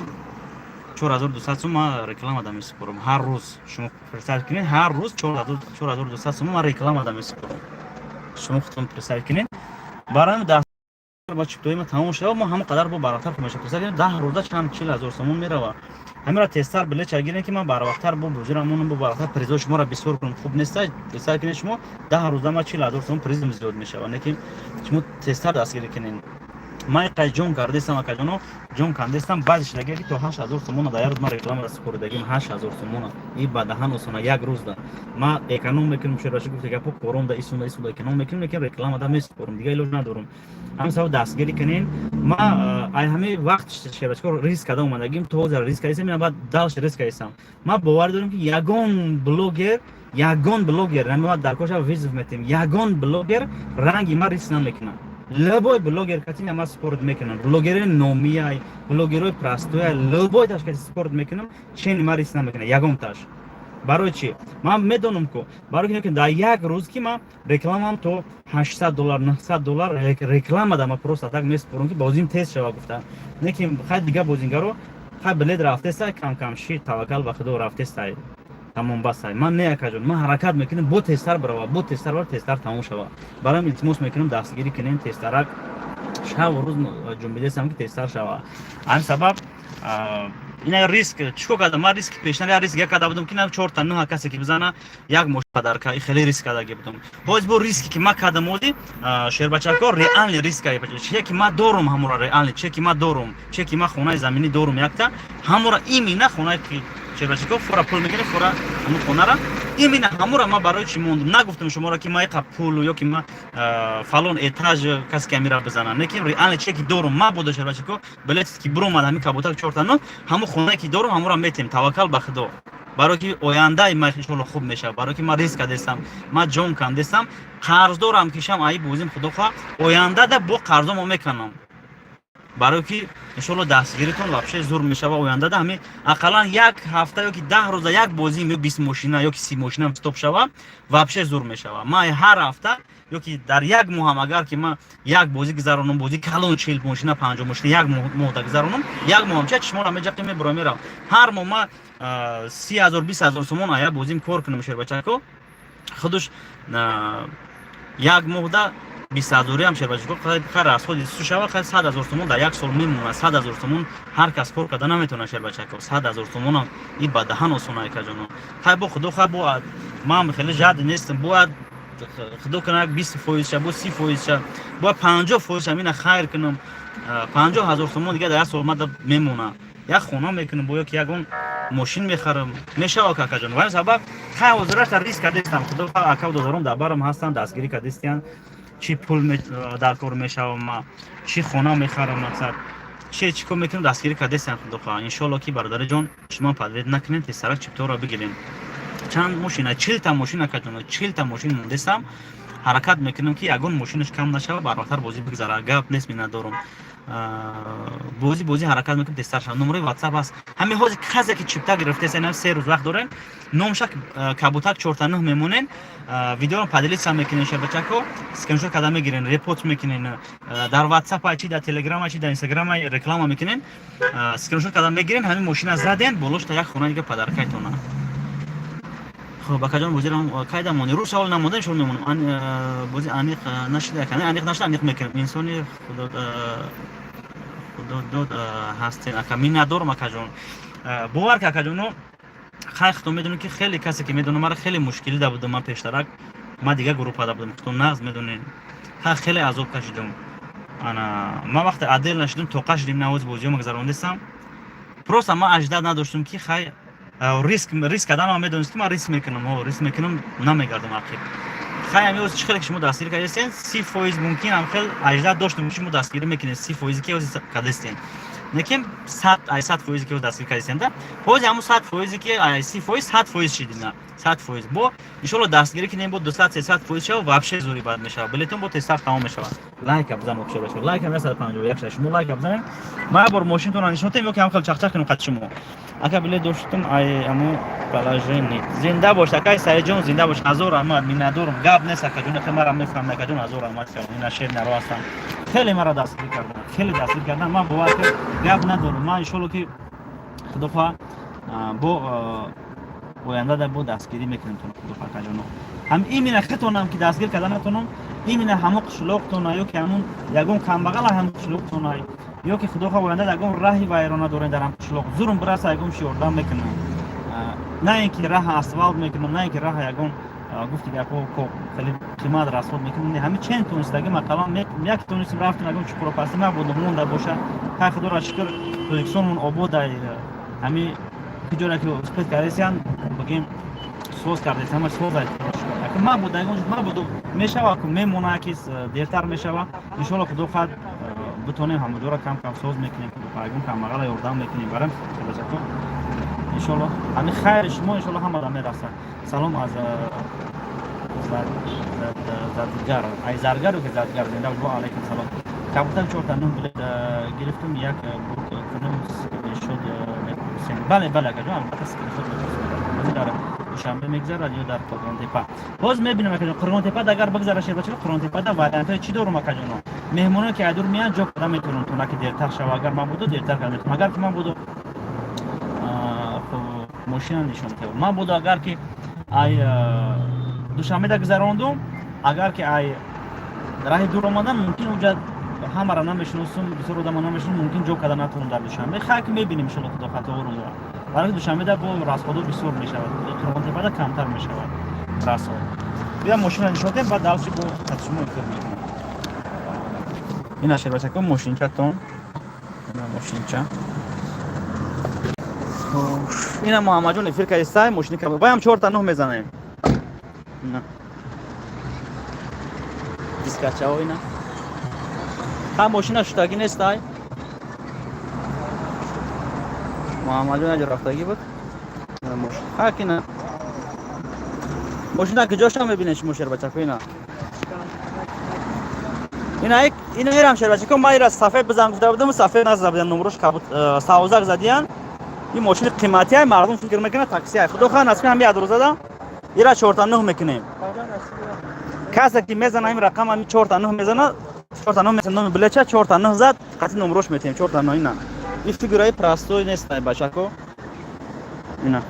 4200 سوم رکلام دادم میسپرم هر روز شما فرستاد کنین هر روز 4200 سوم من رکلام دادم میسپرم شما خودتون فرستاد کنین برام 10 با چپتوی ما تمام شد ما هم قدر با براتر میشه فرستاد کنین 10 روزه چند 40000 سوم میره همین تستر بله چگیرین که من برابرتر با بزرگمون با برابرتر پریزو شما را بسیار کنم خوب نیست تستر کنین شما 10 روزه ما 40000 سوم پریز زیاد میشه و نکیم شما تستر دستگیری کنین ما قای جون کردستم اکجانو جون کندستم بعدش لگه که تو 8000 سوم در روز ما رکلام را سپرد دادیم 8000 سوم این بعد دهن وسونا یک روز ده ما اکونوم میکنم شراش گفت که پروم ده ایسون اکونوم میکنم که رکلام دادم میسپرم دیگه ایلو ندارم هم سو دستگیری کنین ما ای همه وقت شراش کو ریسک کردم اومدگیم تو زر ریسک کردم من بعد دالش ریسک کردم ما باور دارم که یگان بلوگر ما در کوشا ویزیت میتیم یگان بلوگر رنگی ما ریسک نمیکنه لبای بلوگر کتی نما سپورت میکنم بلوگر نومیای بلوگرای پراستوی لبای تاش کتی سپورت میکنم چین ما ریس نمیکنه یگم تاش برای چی من میدونم که برای که در یک روز که من رکلامم تو $800 $900 رکلام دادم پروستا تاک میسپرم که بازیم تست شوا گفتم نه که خیلی دیگه بازیگرو خیلی بلد رفته است کم شی توکل به خدا رفته است تمام بس من نه اکجون من حرکت میکنم با تستر برای با تستر تمام شوا برام التماس میکنم دستگیری کنین تسترک شب و روز جنبیده سم که تستر شوا این سبب اینا ریسک چیکو کردم من ریسک پیشنهاد ریسک یک کردم بودم که نه 4 تا 9 کسی که بزنه یک مش پدر که خیلی ریسک داده بودم باز با ریسکی که ما کردم بودی شهر بچه‌ها ریال ریسک ای بچه چه که ما دورم همورا ریال چه که ما دورم چه که ما خونه زمینی دورم یک تا همورا ایمینا خونه که شهر بچه‌ها فورا پول میگیره فورا اون خونه را ایمینا همورا ما برای چی موندم نگفتم شما را که ما یک پول یا که ما فلان اتاج کسی که میره بزنه نه که ریال چه که دورم ما بود شهر بچه‌ها بلت که برو اومدم کابوتاک 4 تا 9 همون خونه که دورم همورا میتیم توکل به خدا برای که آینده ما انشالله خوب میشه برای که ما ریسک کردم ما جون کردم قرض دارم کشم ای بوزیم خدا خواه آینده ده با قرضم میکنم برای که انشالله دستگیریتون لپشه زور میشه و آینده ده همین اقلا یک هفته یا که 10 روز یک بازی یا 20 ماشینه یا که 30 ماشینه استاپ شوه وابشه زور میشه ما هر هفته یا که در یک ماه هم اگر که ما یک بازی گذرونم بازی کلون 40 ماشینه 50 ماشینه یک ماه گذرونم یک ماه هم چه چشم را میجقه میبرم میرم هر ماه ما 30000 20000 سومون آیا بازیم کار کنم شهر بچه‌ها خودش یک مهده 200,000 هم شربت خیر расход سو شود خیر 100,000 تومان در یک سال میمونه. 100,000 تومان هر کس کار کرده نمیتونه شربت چکو. 100,000 تومان هم این به دهن آسونه که جانو خیر با خدا خیر با من خیلی جد نیستم باید خدا کنه 20% شه با 30% شه با 50% شه مینا خیر کنم 50,000 تومان دیگه در یک سال من میمونه. یک خونه میکنم با یک اون ماشین میخرم میشه آکا جان ولی سبب خیر وزارت ریسک کردستم خدا خیر اکاو دادارم در برم هستن دستگیری کردستیان چی پول در کار میشم چی خونه میخرم مقصد چی کار میکنم دستگیری کردستم خدا خیر ان شاء الله که برادر جان شما پدوید نکنین تا سرک چپتور را بگیرین چند ماشین 40 تا ماشین کردم 40 تا ماشین موندستم حرکت میکنم که یگون ماشینش کم نشه براتر بازی بگذره گپ نیست می ندارم بازی حرکت میکنم دستر شم نمره واتساپ است همین حوز کسی که چپتا گرفته سن 3 روز وقت دارن نامش کابوتاک 49 میمونن ویدیو رو پدلیت سم میکنین شبکه‌کو اسکرین شات کردن میگیرین ریپورت میکنین در واتساپ چی در تلگرام چی در اینستاگرام رکلام میکنین اسکرین شات کردن میگیرین همین ماشین زدن بولش تا یک خونه دیگه پدرکایتونه خب بکجان بوزیرم کایدا مونی رو سوال نمودن شو میمونم ان بوزی انیق نشده کنه انیق نشده انیق میکنم انسانی خدا دود هستین اکمی ندارم اکجان باور که اکجانو خیلی تو میدونی که خیلی کسی که میدونه مرا خیلی مشکلی دا بودم من پیشترک من دیگه گروه پدا بودم تو نغز میدونین خیلی عذاب کشیدم انا ما وقت عادل نشدم توقع شدیم نواز بوزیو مگذروندستم پروس ما اجداد نداشتم که خیلی ریسک کردن هم میدونستم من ریسک میکنم نمیگردم آخر خیلی همیشه چه خیلی که شما دستگیری کردین 30% ممکن هم خیلی اجداد داشتم شما دستگیری میکنین 30% که از کردین نکیم 100% که دستگیری کردین دا حاضر همون 100% که 30% 100% شدین 100% با ان شاء الله دستگیری کنیم با 200-300% شو واپس زوری بعد میشه بلیتون با تست تمام میشه لایک بزن وبشه باشه لایک هم 151 شما لایک بزنین ما بر ماشین تو نشون میدم که هم خیلی چخ کنم خط شما اگه بلیت داشتم امو پلاژنی زنده باش اکای سای جون زنده باش هزار احمد می ندارم گاب نیست که جون خمر هم نفهم که جون هزار احمد این شعر نرواستم خیلی مرا دستگیر کردن من باور گاب ندارم من ان شاء الله که خدا با آینده در بود دستگیری میکنیم تو خدا کجانو هم این من خطونم که دستگیر کردنتونم این من همون قشلوقتون یا که همون یگون کم بغل هم قشلوقتون یا که خدا آینده یگون راهی وایرانه دورن در هم قشلوق زورم برسه یگون شوردن میکنم نه اینکه راه اسفالت میکنم نه اینکه راه یگون گفتی که کو خیلی قیمت راسخود میکنم همین چند تونست دیگه مثلا یک تونست رفتن یگون چکور پاس ما بود مونده باشه خدا را شکر پروژکسیونمون آباد همین که جوری که اسپیس کردیم بگیم سوز کردیم همش سوز است که ما بود میشه و که میمونه که دیرتر میشه و ان شاء الله خدا خود بتونیم همون جورا کم سوز میکنیم که پایگون کم مقاله یوردام میکنیم برام خلاص ان شاء الله همین خیر شما ان شاء الله هم آدم میرسه سلام از زادگر ای زارگر که زادگر زنده و علیکم سلام کابوتان چورتانم گرفتم یک بود کنم شد بله که جان اسکرین شات داره شنبه میگذره یا در قرون تپه باز میبینم که قرون تپه اگر بگذره شه بچه قرون تپه دا وارانت چی دارم که جانو مهمونه که ادور میان جا کدام میتونن تو که دیرتر شو اگر من بودو دیرتر کنم اگر که من بودو ماشین نشون که من بودو اگر که ای دوشنبه دا گذراندم اگر که ای راه دور اومدن ممکن اونجا همه را نمیشناسم بسیار آدم نمیشناسم ممکن جو کردن نتونم در دوشنبه خاک میبینیم ان شاء الله خدا خطا رو برای دوشنبه در با راسخودو بسیار میشود قرون تپه کمتر میشود راسخود بیا ماشین نشوندم بعد دالچی با خدشمو میکنم این اشر بچه که ماشین چتون ماشین چه اینا محمد جون فکر کردی ماشین که بایم 4 تا 9 میزنیم نه دیسکاچا و اینا هم ماشین اشتاگی نیست های محمد جون اجا رفتگی بود ماشین خاکی نه ماشین که جاش هم ببینش مشر بچه که اینا ایرم شر بچه که ما ایرا صفحه بزن گفته بودم صفحه نزده بودن نمروش کابوت ساوزک زدیان این ماشین قیمتی های مردم فکر میکنه تاکسی های خدا خان اسمی هم یاد رو زدم ایرا 4 تا 9 میکنیم کسی که میزنه این رقم هم 4 تا 9 میزنه 4 تا 9 میزنه بلچه 4 تا 9 زد قطعی نمروش میتیم 4 تا 9 اینا این فیگورای پراستوی نیست بچه کو اینا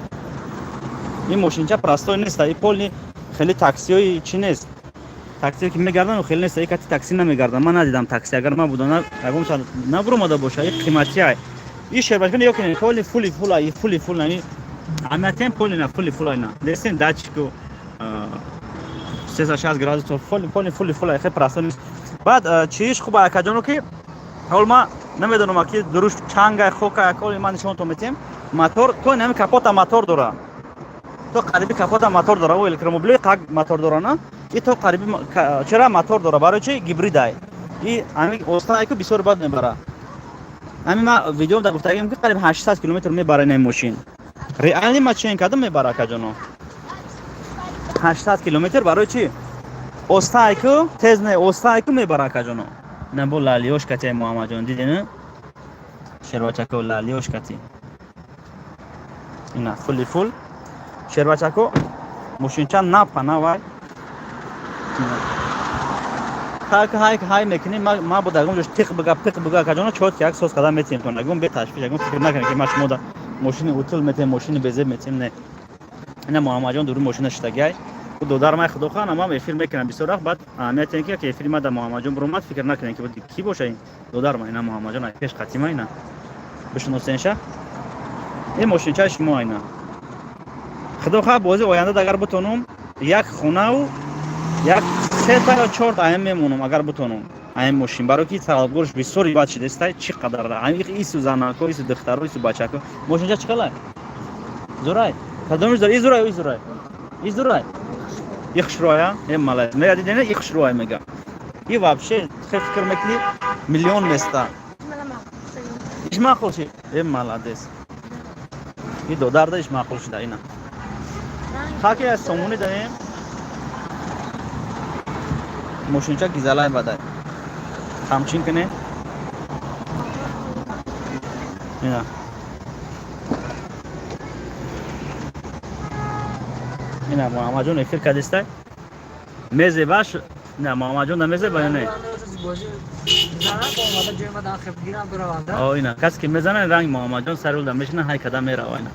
این ماشین چه پراستوی نیست این پول خیلی تاکسی چی نیست. تاکسی که میگردن و خیلی نیست. یک تاکسی نمیگردن. من ندیدم تاکسی. اگر من بودم اگه مثلا نبرم اومده باشه این قیمتی ای. این شربت کنه یا کنه کلی فولی فول یعنی عمتن پول نه فولی نه. لیسن داچکو 360 گراد تو فولی خیلی پراسون. بعد چیش خوبه اکجانو که اول ما نمیدونم که دروش چنگ خوکا کلی من نشون تو میتیم موتور تو نمی کاپوت موتور داره تو قریبی کاپوت موتور داره و الکتروموبیل قاگ موتور داره نه این تو قریبی چرا موتور داره برای چی گیبرید ای این همین اوستا که بسیار بد میبره همین ما ویدیو دا گفتم که قریب 800 کیلومتر میبره این ماشین ریالی ما چین کدام میبره کجانو 800 کیلومتر برای چی اوستا که تیز نه اوستا که میبره کجانو نه بو لالیوش کتی محمد جان دیدی نه شروچکو لالیوش کتی اینا فول شروچکو ماشین چند نپنا وای های میکنی ما بودم جوش تیق بگا کجانا چوت که یک سوز قدم میتیم کنه اگه به تشویش اگه فکر نکنه که ما شما دا ماشین اوتل میتیم ماشین بزه میتیم نه اینا محمد جان دور ماشین اشتگی و دو در ما خدا خان اما فیلم میکنم بسیار بعد اهمیت اینه که فیلم دا محمد جان برامد فکر نکنه که بود کی باشه این دو در ما اینا محمد جان پیش قدیما اینا بشناسینشه این ماشین چای شما اینا خدا خواهد بازی آینده اگر بتونم یک خونه و یک 3 تا یا 4 تا هم میمونم اگر بتونم این ماشین برای کی سالگورش بسیار بد شده است چقدر داره این سوزانا کو این دختر و این بچه کو ماشین چه کلا زورای کدومش داره این زورای یک شروعه این مالات میاد دیدن یک شروعه میگه این вообще فکر میکنی میلیون میستا ایش معقول شد این مالادس این دو درده ایش معقول شده اینا خاکی از سومونی داریم ماشینچا گیزالای بده همچین کنه اینا محمد جان افیر کدسته میزه باش نه محمد جان میزه باید نه اینا کسی که میزنه رنگ محمد جان سرول دم میشنه های کدام میره اینا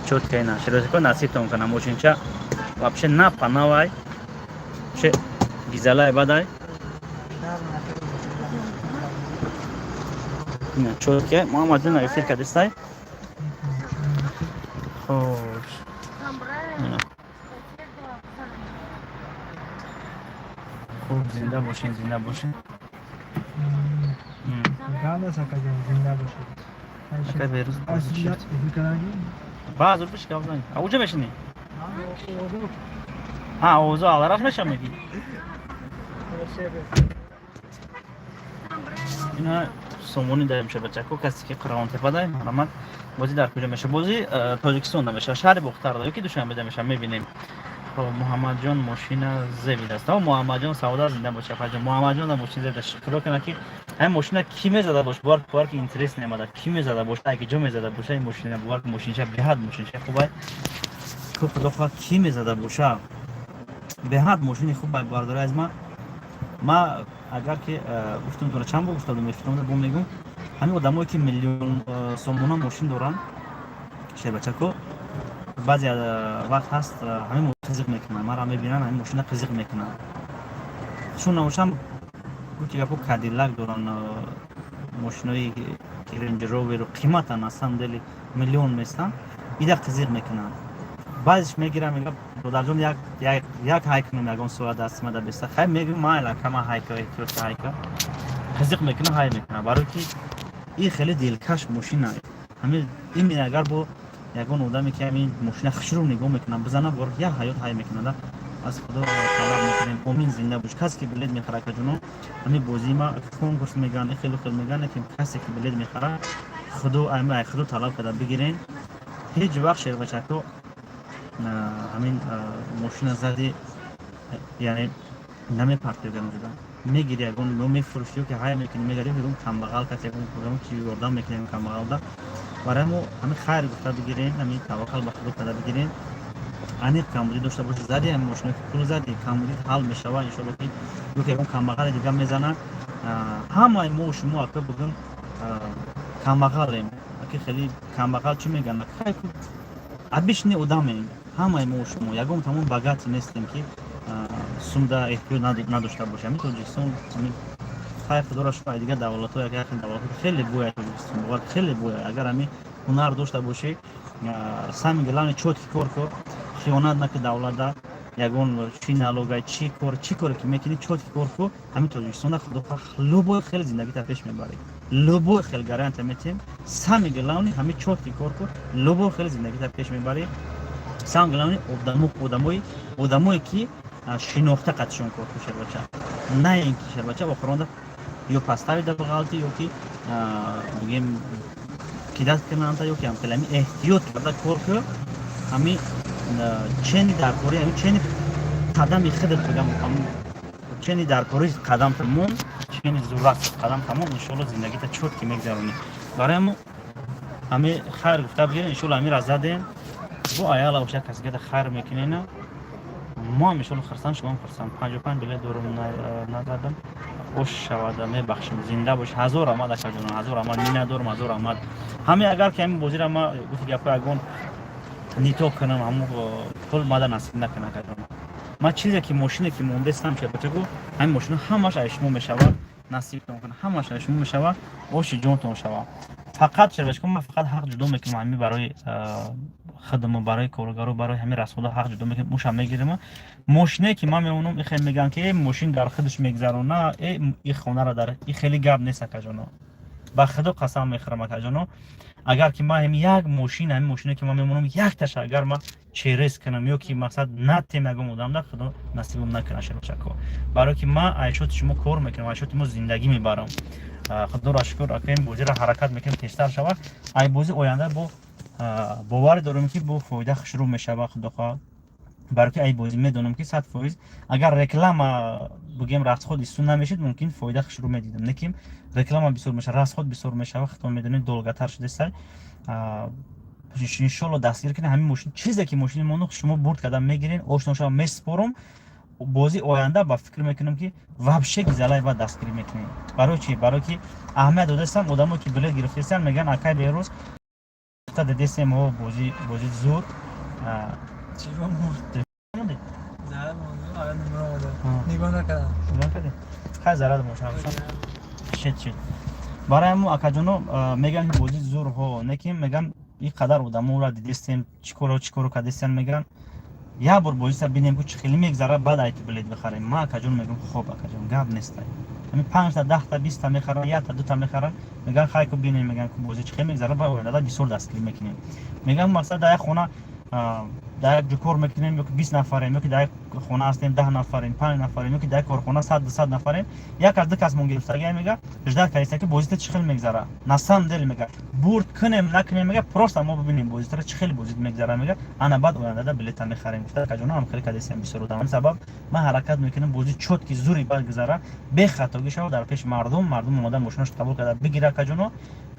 چوت که اینا شروع کن نصیب تون کنم ماشینچا вообще نه پناوای چه گیزالای بده نه چون که محمد جان افیر کدسته خوش خوب زنده باشین گالا ساکجان زنده باشین اگر بیروز باز بش کابزن اوجا بشینی اوزا على راس مش میگی اینا سومونی داریم شه بچه‌کو کسی که قرآن تپاده محمد بازی در کجا میشه بازی تاجیکستان میشه شهر بختار داره که دوشنبه بده میشه میبینیم خب محمد جان ماشین زیبی است و محمد جان سعادت زنده باشه فاجعه محمد جان ماشین زده شکر کنه که این ماشین کی میزده باشه بار که اینترست نمیاد کی میزده باشه اگه جو میزده باشه این ماشین بار که ماشین شه بهاد ماشین شه خوبه که خدا کی میزده باشه بهاد ماشین خوبه بارداره از ما اگر که گفتم تو چند بار گفتم میفهمم بوم میگم همین آدمایی که میلیون سومونا ماشین دارن شه بچه‌کو بعضی وقت هست همین قزق میکنن ما را میبینن همین ماشین قزق میکنن چون نوشم گفتی که کادیلاک دارن ماشینایی که رنج روور قیمت اصلا دلی میلیون میستن ایده قزق میکنن بعضیش میگیرم میگم دو درجون یک هایک میگم سوال دست مده بسته خیلی میگم ما علاقه ما هایک تو هایک قزق میکنه های میکنه برای که این خیلی دلکش ماشینه همین این اگر با یگان آدمی که همین ماشین خشرو نگاه میکنم بزنه بار یا حیات های میکنه از خدا طلب میکنیم امین زنده باش کسی که بلد میخره که جنو همین بازی ما کنکورس میگن خیلی میگن که کسی که بلد میخره خدا طلب کرده بگیرین هیچ وقت شیر بچه‌کو همین ماشین زدی یعنی نمیپرته گم جدا میگیری یگان میفروشی که های میکنی میگیری میگم کم بغل کسی میگم که یوردام میکنیم کم بغل دا برای همین خیر گفته بگیرین همین توکل به خدا کرده بگیرین انیق کامودی داشته باشی زدی همین ماشین پول زدی کامودی حل میشه و ان شاء الله که اون کم بغل دیگه میزنه همه ما شما که بگم کم بغلیم که خیلی کم بغل چی میگن خیلی ابیش نی ادامه همه ما شما یگم تمام بگات نیستیم که سومدا احتیاج نداشته باشیم توجیستان خیر خدا شما دیگه دولت ها یک دولت خیلی بوی توجیستان بود خیلی بوی اگر همی هنر داشته باشی سامی گلانی چوت کار کو خیانت نکه دولت یگون چی نالوگای چی کار که میکنی چوت کار کو همین توجیستان خدا لوبو خیلی زندگی تا پیش میبری لوبو خیلی گارانتی میتیم سامی گلانی همین چوت کار کو لوبو خیلی زندگی تا پیش میبری سام گلانی آدمایی که شناخته قدشون کرد تو شربچه نه اینکه شربچه با خورانده یا پستاوی در غلطی یا که بگیم کدات کنند یا که هم کلامی احتیاط کرده کار که همی چنی در کاری همی چنی قدمی خودت بگم چنی در کاری قدم تموم چنی ضرورت قدم تموم انشالله زندگی تا چوت که میگذرونی برای ما همی خیر گفته بگیرین انشالله همی را زدین بو ایالا وش کسی که خیر میکنه نه ما میشون خرسان شما هم خرسان 55 بله دورم ندادم خوش شود می بخشم زنده باش هزار آمد اکجون هزار آمد می ندارم هزار آمد همه اگر که همین بازی را ما گفتی گپ اگون نیتو کنم همو پول ماده نصیب نکنه اکجون ما چیزی که ماشینی که مونده استم چه بچگو همین ماشین همش ایشمو میشود نصیب کنه همش ایشمو میشود اوش جونتون شود فقط شربش کنم فقط حق جدا میکنم همین برای خدمت برای کارگرو برای همین رسولا حق جدا میکنم موش هم میگیرم ماشینه که من میمونم خیلی میگن که ماشین در خودش میگذرونه این خونه را داره این خیلی گپ نیست کجانا با خدا قسم میخورم کجانا اگر که ما هم یک ماشین همین ماشینه که ما میمونم یک تاش اگر ما چیرس کنم یا که مقصد نت میگم بودم در خدا نصیبم نکنه شرچکو برای که ما عیشات شما کار میکنم عیشات ما زندگی میبرم خدا را شکر اکنون بازی را حرکت میکنم تیزتر شود ای بازی آینده با باور دارم که با فایده شروع میشه خدا خواه برای که ای بازی میدونم که 100% اگر رکلام بگیم راست خود استون نمیشید ممکن فایده شروع میدیدم نکیم رکلام بسیار میشه راست خود بسیار میشه وقت تو میدونید دولگتر شده است ان شاء الله دستگیر کنید همین ماشین چیزی که ماشین مونو شما برد کردم میگیرین آشناشا میسپارم بازی آینده با فکر میکنم که وابشه گزلای و دستگیری میکنیم برای چی برای که احمد دادستم آدمو که بلد گرفتن میگن اکای بیروز تا دستم او بازی زور چی رو مرد زرد موضوع آره نگاه نکردم خیلی زرد موشم شد برای همون اکاجونو میگن که بازی زور ها نکیم میگن این قدر آدمو را دیدستیم چیکارو کردستن میگن یا بار بازی سر بینیم که چه خیلی میگذره بعد ایت بلید بخریم ما اکاجون میگم خوب اکاجون گاب نیست همین 5 تا 10 تا 20 تا میخرن یا تا 2 تا میخرن میگن خای کو بینیم میگن که بازی چه خیلی میگذره با اون بسیار دستگیر میکنیم میگم مقصد در خونه در یک جکور میکنیم یا که 20 نفریم یا که در یک خونه هستیم 10 نفریم 5 نفریم یا که در یک کارخانه 100 نفریم یک از دو کس مون گرفتگی میگه اجدا کایسته که بازی چه خیلی میگذره نسان دل میگه برد کنیم نکنیم میگه پروست ما ببینیم بازی چه خیلی بازی میگذره میگه انا بعد آینده بلیط میخریم گفته که جون هم خیلی کدیسیم بسیار دامن سبب ما حرکت میکنیم بازی چوت کی زوری بگذره به خطاگی شو در پیش مردم اومدن ماشینش قبول کرده بگیره که جون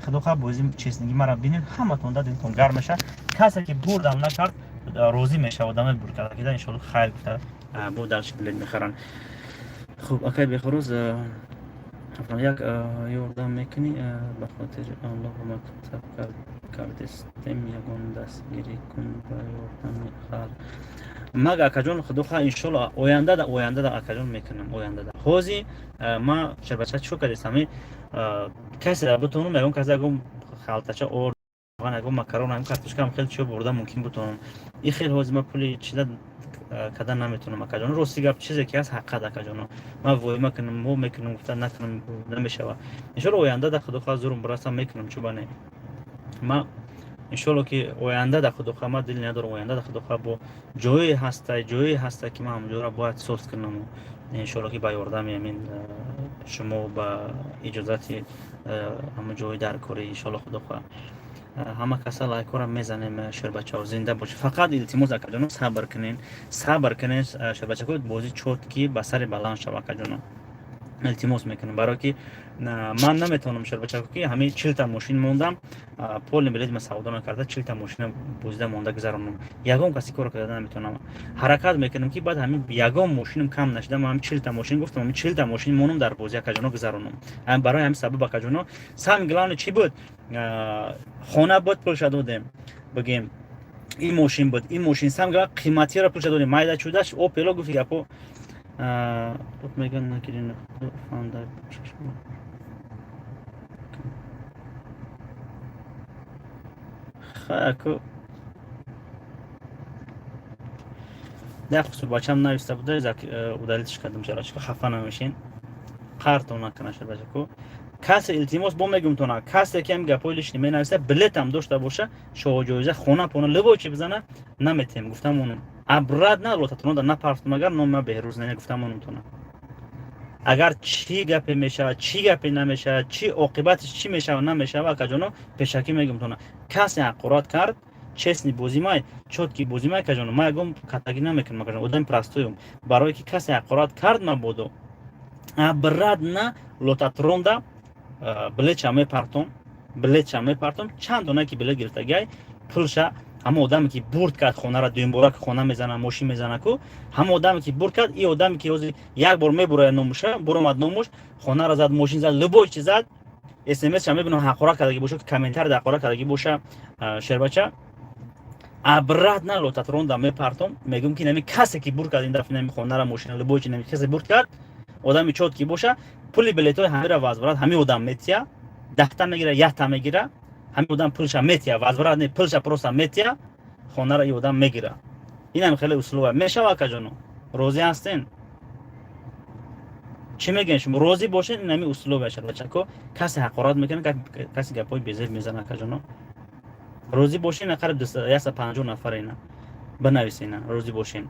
خدا خواه بازی چیزنگی مرا ببینین همه تون دلتون گرم میشه کسی که بردم نکرد روزی میشه آدم برد کرده که ان شاء الله خیر گفته بود درش بلیط میخرن خوب اوکی بخروز افهم یک یوردم میکنی به خاطر الله مکتب کردستم یگون دستگیری کن با یوردم میخواد مگه اکجون خدا خواه انشالله آینده دا اکجون میکنم آینده دا خوزی ما شربچه چو کردستم کسی در بتونم میگم کسی اگم خالتچه اور اگم مکرون هم کارتوشکم خیلی چو بردم ممکن بتونم این خیلی خوزی ما پولی چیزا کدا نمیتونم اکجون راستی گپ چیزی که از حق اکجون ما وای میکنم گفتن نکنم نمیشه انشالله آینده دا خدا خواه زورم برسم میکنم چوبه نه ما انشالله که آینده در خدا خواه ما دل ندارم آینده در خدا خواه با جایی هسته که ما همونجا را باید سوز کنم انشالله که با یاردم همین شما با اجازت همه جایی در کاری انشالله خدا خواه همه کسا لایک را میزنیم شربچه ها زنده باشه فقط التماس کردن صبر کنین شربچه ها بازی چوت کی به سر بلند شوه کردن التماس میکنم برای که من نمیتونم شربچه که همین 40 تا ماشین موندم پول بلیط ما سودا نکرده 40 تا ماشین بوزده مونده گذارم یگام کسی کار کرده نمیتونم حرکت میکنم که بعد همین یگام ماشینم کم نشده من 40 تا ماشین گفتم همین 40 تا ماشین مونم در بازی کجانا گذارم هم برای همین سبب کجانا سام گلان چی بود خانه بود پول شده بودیم بگیم این ماشین بود، این ماشین سم گفت قیمتی را پولش دادیم مایده چودش او پیلو گفت گپو گفت میگن نکردین فاندر خاکو ده خصوص بچم نوشته بوده زک удалитش کردم چرا چون خفه نمیشین قرض نکنه شد بچه کو کس التماس با میگم تو نه کسی که میگه پولش نمی‌نویسه بلیت هم داشته باشه شو جایزه خونه پونه لباچی بزنه نمیتیم گفتم اونم ابراد نه لطفا نه پرت مگر نام بهروز نه گفتم اونم تو نه اگر چی گپی میشه چی گپی نمیشه چی عاقبتش چی میشه و نمیشه و کجانو پیشکی میگم تو نه کسی حقارت کرد چسنی بازی مای چوت کی بازی مای کجانو ما گم کاتگی نمیکنم کجانو آدم پرستویم برای که کسی حقارت کرد ما بودو ابراد نه لطفا بلیچ همه پرتم بلیچ همه پرتم چند دونه که بلیت گرفته گای پولشا همه آدمی که برد کرد خونه را دویم بار که خونه میزنه ماشین میزنه کو همه آدمی که برد کرد این آدمی که روزی یک بار میبره نموشه برو مد نموش خونه را زد ماشین زد لبوی چیز زد اس ام اس چه میبینم حقوق کردگی باشه کامنتر در حقوق کردگی باشه شیر بچه ابراد نه لطفا روند می پرتم میگم که نمی کسی که برد کرد این دفعه نمی خونه را ماشین لبوی چی نمی کسی برد کرد آدمی چوت کی باشه پولی بلیتای همه را وازبراد همه آدم میتیا 10 تا میگیره 1 تا میگیره همه آدم پولش میتیا وازبراد نه پولش پروس میتیا خونه را ای آدم میگیره این هم خیلی اسلوبه میشه واکا جانو روزی هستین چی میگین شما روزی باشین این همین اسلوبه شد بچه کو کسی حقارت میکنه کسی گپای بیزید میزنه کا جانو روزی باشین اخر 250 نفر اینا بنویسین روزی باشین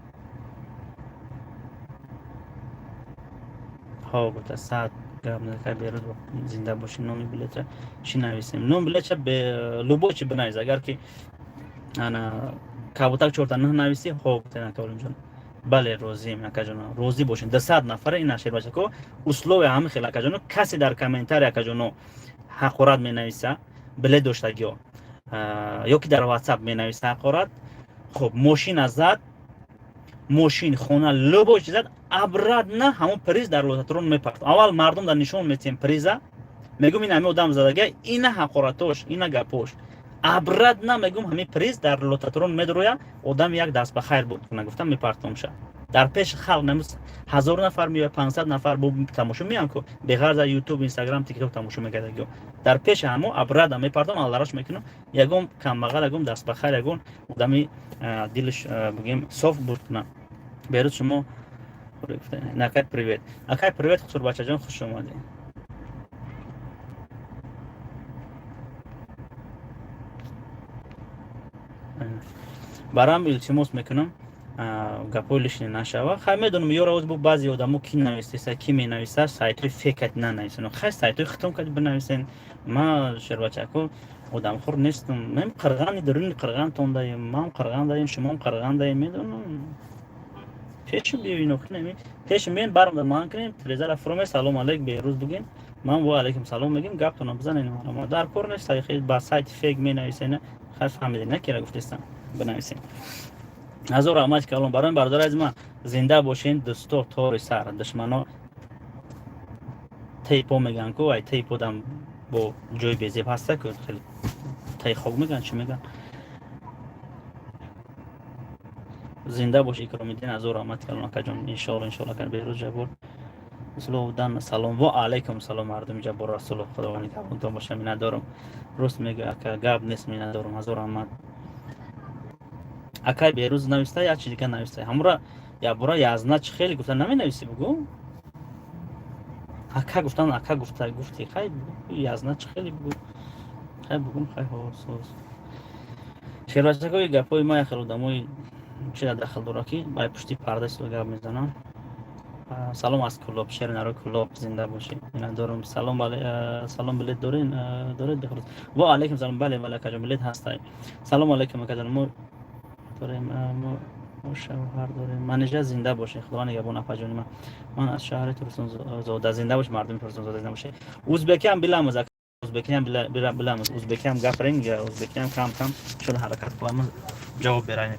ها گفت ساعت گرم نکرد بیارد زنده باشین نامی بلیت چی نویسیم نام بلیت به لوبو چی بنویس اگر که انا کابوتاک چورتا نه نویسی ها گفت نکولم جان بله روزی مکا جان روزی باشین 200 نفر این نشیر باشه کو اسلوب هم خیلی کا جان کسی در کامنتار کا جان حقارت می نویسه بلیت داشتگیو یا که در واتساپ می نویسه حقارت خب ماشین ازت ماشین خونه لباش زد ابراد نه همون پریز در لوتاترون میپرد اول مردم در نشون میتیم پریزا میگم این همه آدم زدگی این حقارتوش این گپوش ابراد نه میگم همین پریز در لوتاترون میدرویا آدم یک دست به خیر بود کنه گفتم میپرتم شه در پیش خلق نمیس 1000 نفر میاد 500 نفر بو تماشا میان کو به غرض یوتیوب اینستاگرام تیک توک تماشا میکردگی در پیش همو ابراد میپرتم الله میکنم یگم کم بغل یگم دست به خیر یگم آدمی دلش بگیم صاف بود نه بیرون شما نکات پریوت اکای پریوت خسر بچه جان خوش اومدی برام التماس میکنم گپولش نشوه خیلی میدونم یه روز با بعضی آدمو کی نویسته کی می نویسه سایت فیکت نه نویسن خیلی سایت ختم کرد بنویسن ما شر بچه کو آدم خور نیستم من قرغانی درون قرغان توندایم ما قرغان داریم شما قرغان داریم میدونم پیش بیاین کنیم پیش میان برام در مان کنیم تریزر فرم سلام علیک بهروز بگین من و علیکم سلام میگیم گپتون بزنین ما در کور نیست خیلی با سایت فیک می نویسین خیلی فهمیدین نکیره گفتستم بنویسین از اون رحمت کردم برای برادر از ما زنده باشین دوستو طور سر دشمنا تیپو میگن کو ای تیپو دم با جای بیزیب هسته که خیلی تی خوب میگن چی میگن زنده باش اکرامیدین از اون رحمت کردم که جان ان شاء الله کن بهروز جبور رسول دن سلام و علیکم سلام مردم جبور رسول خداوند که باشه می ندارم روز میگه که گاب نیست می ندارم از اون رحمت اکای بهروز نوشته یا چیزی که نوشته همراه یا برای یازنا چه خیلی گفتن نمی نویسی بگو اکا گفتن اکا گفتی خیلی یازنا چه خیلی بگو خیلی بگم خیلی حساس شیرازه کوی گپای ما خیلی دموی چه داخل دوراکی با پشتی پرده سو گپ میزنم سلام از کلوب شیر نرو کلوب زنده باشی اینا دارم سلام بله سلام بلید دارین دارید بخیر و علیکم سلام بله بله کجا بلید هستای سلام علیکم کجا مو داریم ما شهر داریم منیجر زنده باشه خدا نگهبان افجانی من از شهر ترسون زاده زنده باش مردم ترسون زاده زنده باشه ازبکی هم بلا مزک ازبکی هم بلا ازبکی هم گفرنگ ازبکی هم کم کم چون حرکت کنم جواب برای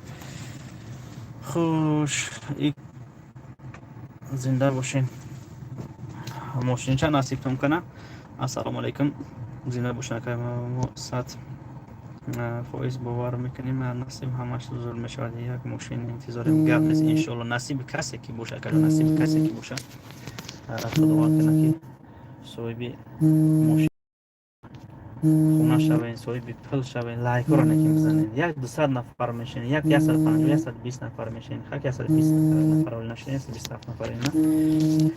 خوش زنده باشین ماشین چند نصیب تون کنه السلام علیکم زنده باشین که ما ساعت فویز باور میکنیم نصیب همش ظلم شد یک ماشین انتظارم گپ نیست انشالله نصیب کسی که باشه کجا نصیب کسی که باشه خداوند کنه که صاحب ماشین خونه شوین صاحب پل شوین لایک رو نکیم بزنین یک 200 نفر میشین یک 150 120 نفر میشین هر 120 نفر اول نشین 27 نفر اینا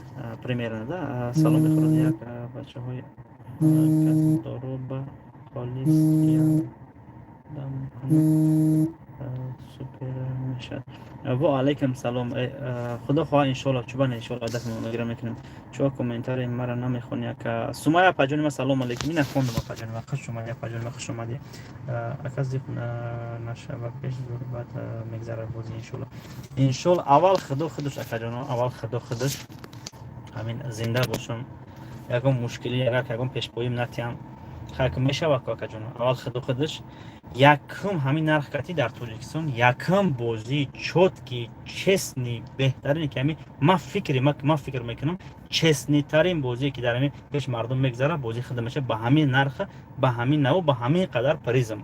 پریمیر نده سلام بخورد یک بچه های داروبا خالیس سوپر میشه و علیکم سلام خدا خواه انشالله چوبان انشالله دست ما نگیرم میکنیم چون کومنتار این مرا نمیخونی که سومایا پاجونی ما سلام علیکم این خوند ما پاجونی ما خوش اومدی پاجونی ما خوش اومدی اکاز دیپ نشه و پیش دور بعد میگذره بازی انشالله اول خدا خودش اکاجانو اول خدا خودش همین زنده باشم یکم مشکلی یکم پیش پویم نتیم خاک میشه و کاکا جون اول خودش یکم همین نرخ کتی در توجیکستان یکم بازی چوتکی چسنی بهترین کمی ما فکر میکنم چسنی ترین بازی که در همین پیش مردم میگذره بازی خدمتشه به همین نرخ به همین نو به همین قدر پریزم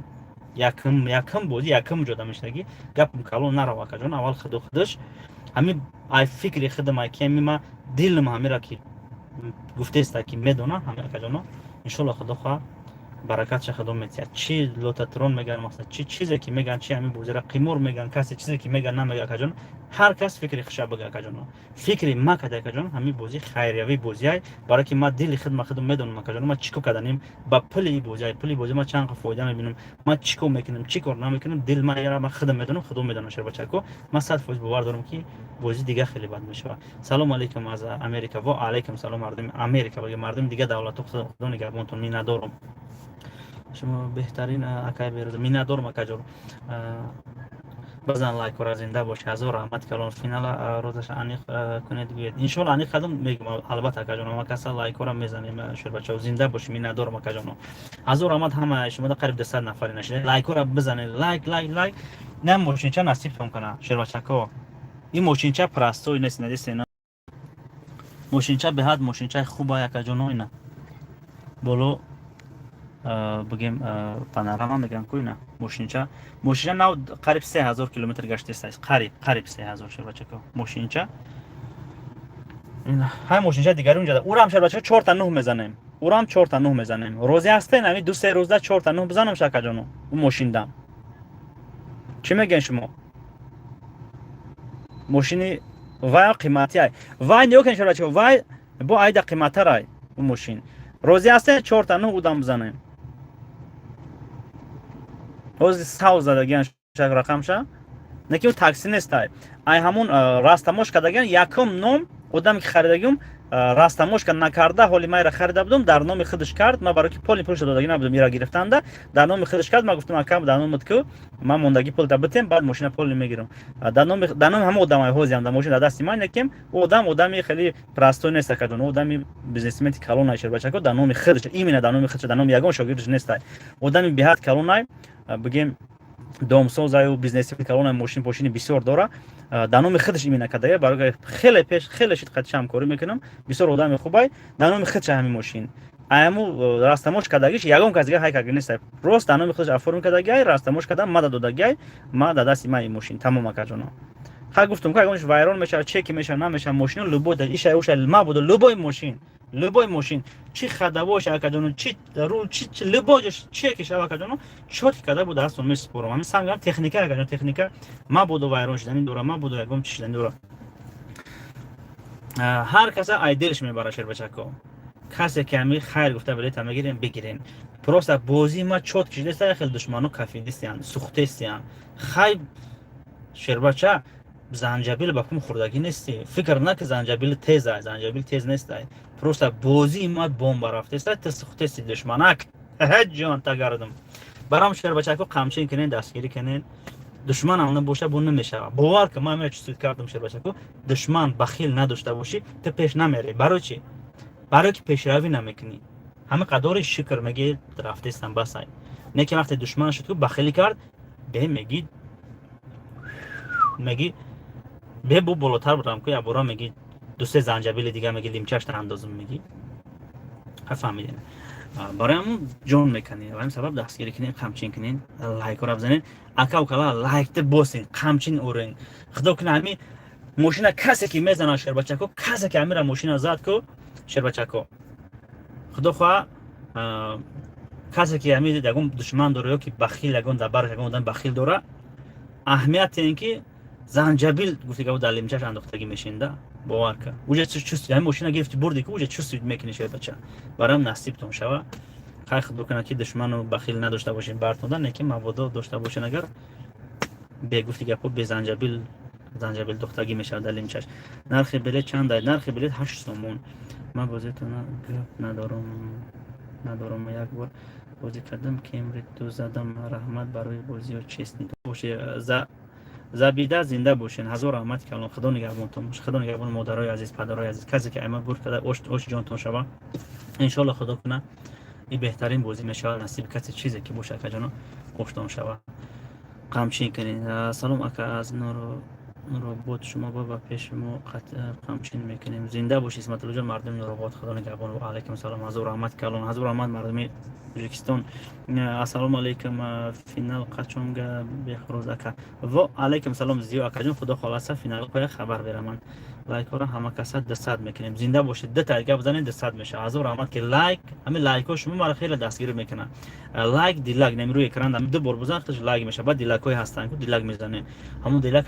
یکم بازی یکم جدا میشنگی گپ کلو نرو کاکا جون اول خودش همین ای فکر خدمت کمی ما دلم همین را که گفته است که میدونه همین کاکا جون انشالله خدا خواه برکت چه خدا میتید چی لوتاترون میگن مثلا چی چیزی که میگن چی همین بوزره قیمور میگن کسی چیزی که میگن نمیگه کجون هر کس فکری خشب بگه کجون فکری ما کده کجون همین بوزی خیریوی بوزیای برای که ما دل خدمت میدونم کجون ما چیکو کردنیم با پلی بوزی ما چند فایده میبینم ما چیکو میکنیم چی کار نمیکنیم دل ما یارا ما خدمت میدونم خدا میدونه شر بچکو ما 100% باور دارم که بوزی دیگه خیلی بد میشه سلام علیکم از امریکا و علیکم سلام مردم امریکا و مردم دیگه دولت خدا نگهبانتون می ندارم شما بهترین اکای بیرد می ندارم اکجور بزن لایک را زنده باش هزار رحمت کلان فینال روزش انیق کنید بیاد ان شاء الله انیق قدم میگم البته اکجور ما کسا لایک را میزنیم شور بچه‌ها زنده باش می ندارم اکجور هزار رحمت همه شما قریب 200 نفر نشه لایک را بزنید لایک نه ماشین چه نصیب فهم کنه شور بچه‌ها این ماشین چه پرستوی نیست ندیست نه ماشین چه به حد ماشین چه خوبه اکجور نه بولو بگیم پانوراما میگن کوی نه ماشینچه نو قریب 3000 کیلومتر گشته است قریب 3000 شهر بچه که ماشینچه این های ماشینچه دیگری اونجا او را هم شهر بچه 4 تا 9 میزنیم او را هم 4 تا 9 میزنیم روزی هسته نمی 2-3 روزه 4 تا 9 بزنم شکا جانو اون ماشین دم چی میگن شما ماشینی وای قیمتی ای وای نیو کن شهر بچه وای با ایده قیمت رای اون ماشین روزی هسته 4 تا 9 اودم بزنیم روزی 100 زدگیان شک رقم شه نکی اون تاکسی نیست ای همون راستموش کردگیان یکم نام آدمی که خریدگیم راستموش که نکرده حالی من را خریده بودم در نام خودش کرد ما برای که پول پولش دادگی نبودم میرا گرفتنده در نام خودش کرد ما گفتم اکم در نامت کو ما موندگی پول دبتیم بعد ماشین پول میگیرم در نام هم آدمای هوزی هم در ماشین در دست من نکیم آدمی خیلی پرستو نیست کدون آدمی بیزنسمن کلون نشه بچه کو در نام خودش ایمینه در نام خودش در نام یگان شاگردش نیست آدمی به حد کلون نای بگیم دومسوز و بیزنسی کلون ماشین پوشینی بسیار داره در نام خودش ایمن نکرده برای خیلی پیش خیلی شد قد شام کاری میکنم بسیار آدم خوبه در نام خودش همین ماشین ایمو راستموش کردگیش یگان کسی های کاری نیست راست در نام خودش افورم کردگی راستموش کردم ما دادگی ما دست ما این ماشین تمام کردم خا گفتم که اگرش وایرال میشه چک میشه نمیشه ماشین لوبو در ایش اوش ما بود لوبوی ماشین چی خداواش اکادونو چی رو چی لوبوش چکش اکادونو چوت کدا بود اصلا میسپورم همین سنگم تکنیکا ما بود وایرال شدن دوره ما بود یگم چی شدن دوره هر کس ایدلش میبره شر بچکو کسی که می خیر گفته ولی تا بگیرین پروسه بازی ما چوت کشیده است خیلی دشمنو کافی نیستن سوخته استن خیر شر بچا زنجبیل با کم خوردگی نیستی فکر نکن زنجبیل تیز نیست پروسه بازی ما بمب رفته است تسخته سی دشمنک جان تا گردم برام شهر بچه کو قمچین کنین دستگیری کنین دشمن هم نباشه بون نمیشه باور که من چیز کردم شهر بچه کو دشمن بخیل نداشته باشی تو پیش نمیری برای چی برای که پیشروی نمیکنی همه قدر شکر میگی رفته استن بس نه که وقتی دشمن شد کو بخیلی کرد به میگی به بو بالاتر بودم که ابورا میگی 2-3 زنجبیل دیگه میگی لیمچش تا اندازم میگی فهمیدین برای همون جون میکنین و همین سبب دستگیری کنین قمچین کنین لایک رو بزنین اکا و کلا لایک ده بوسین قمچین اورین خدا کنه همین ماشین کسی که میزنه شربچکو کسی که امیر ماشین زد کو شربچکو خدا خواه کسی که همین دگم دشمن داره یا که بخیل یگون دبر یگون دن بخیل داره اهمیت این که زنجبیل گفتی که در لیمچش انداختگی میشینده باور که اوجه چوست همین ماشین گرفتی بردی که اوجه چوست میکنی شربچه برام نصیبتون شوه خیر خود بکنه که دشمن و بخیل نداشته باشین برتوندن نه که مواد داشته باشین اگر به گفتی که به زنجبیل دختگی میشه در لیمچش نرخ بلیط چند است نرخ بلیط 8 سومون من بازیتون ندارم یک بار بازی کردم که امروز تو زدم رحمت برای بازی و چیست باشه زبیده زنده باشین هزار رحمت کردم خدا نگهبانتون باشه خدا نگهبان مادرای عزیز پدرای عزیز کسی که اینا گفت کرده اوش جانتون شوه ان شاء الله خدا کنه این بهترین بازی میشه نصیب کسی چیزی که باشه که جنا اوشتون شوه قمچین کنین سلام اکا از نورو بود شما با پیش ما قمچین میکنیم زنده باشی اسمت الله جان مردم نورآباد خدا نگهبان و علیکم سلام هزار رحمت کلان هزار رحمت مردم تاجیکستان السلام علیکم فینال قچونگ بخروز اکا و علیکم سلام زیو اکا جان خدا خلاصه فینال قای خبر برم من لایک ها همه کسات دستات میکنیم زنده باشید ده تا بزنید دستات میشه هزار رحمت که لایک همین لایک ها شما مرا خیلی دستگیر میکنه لایک دیلایک نمیروی اکران دو بار بزن خودش لایک میشه بعد دیلایک های هستن که دیلایک میزنه همون دیلایک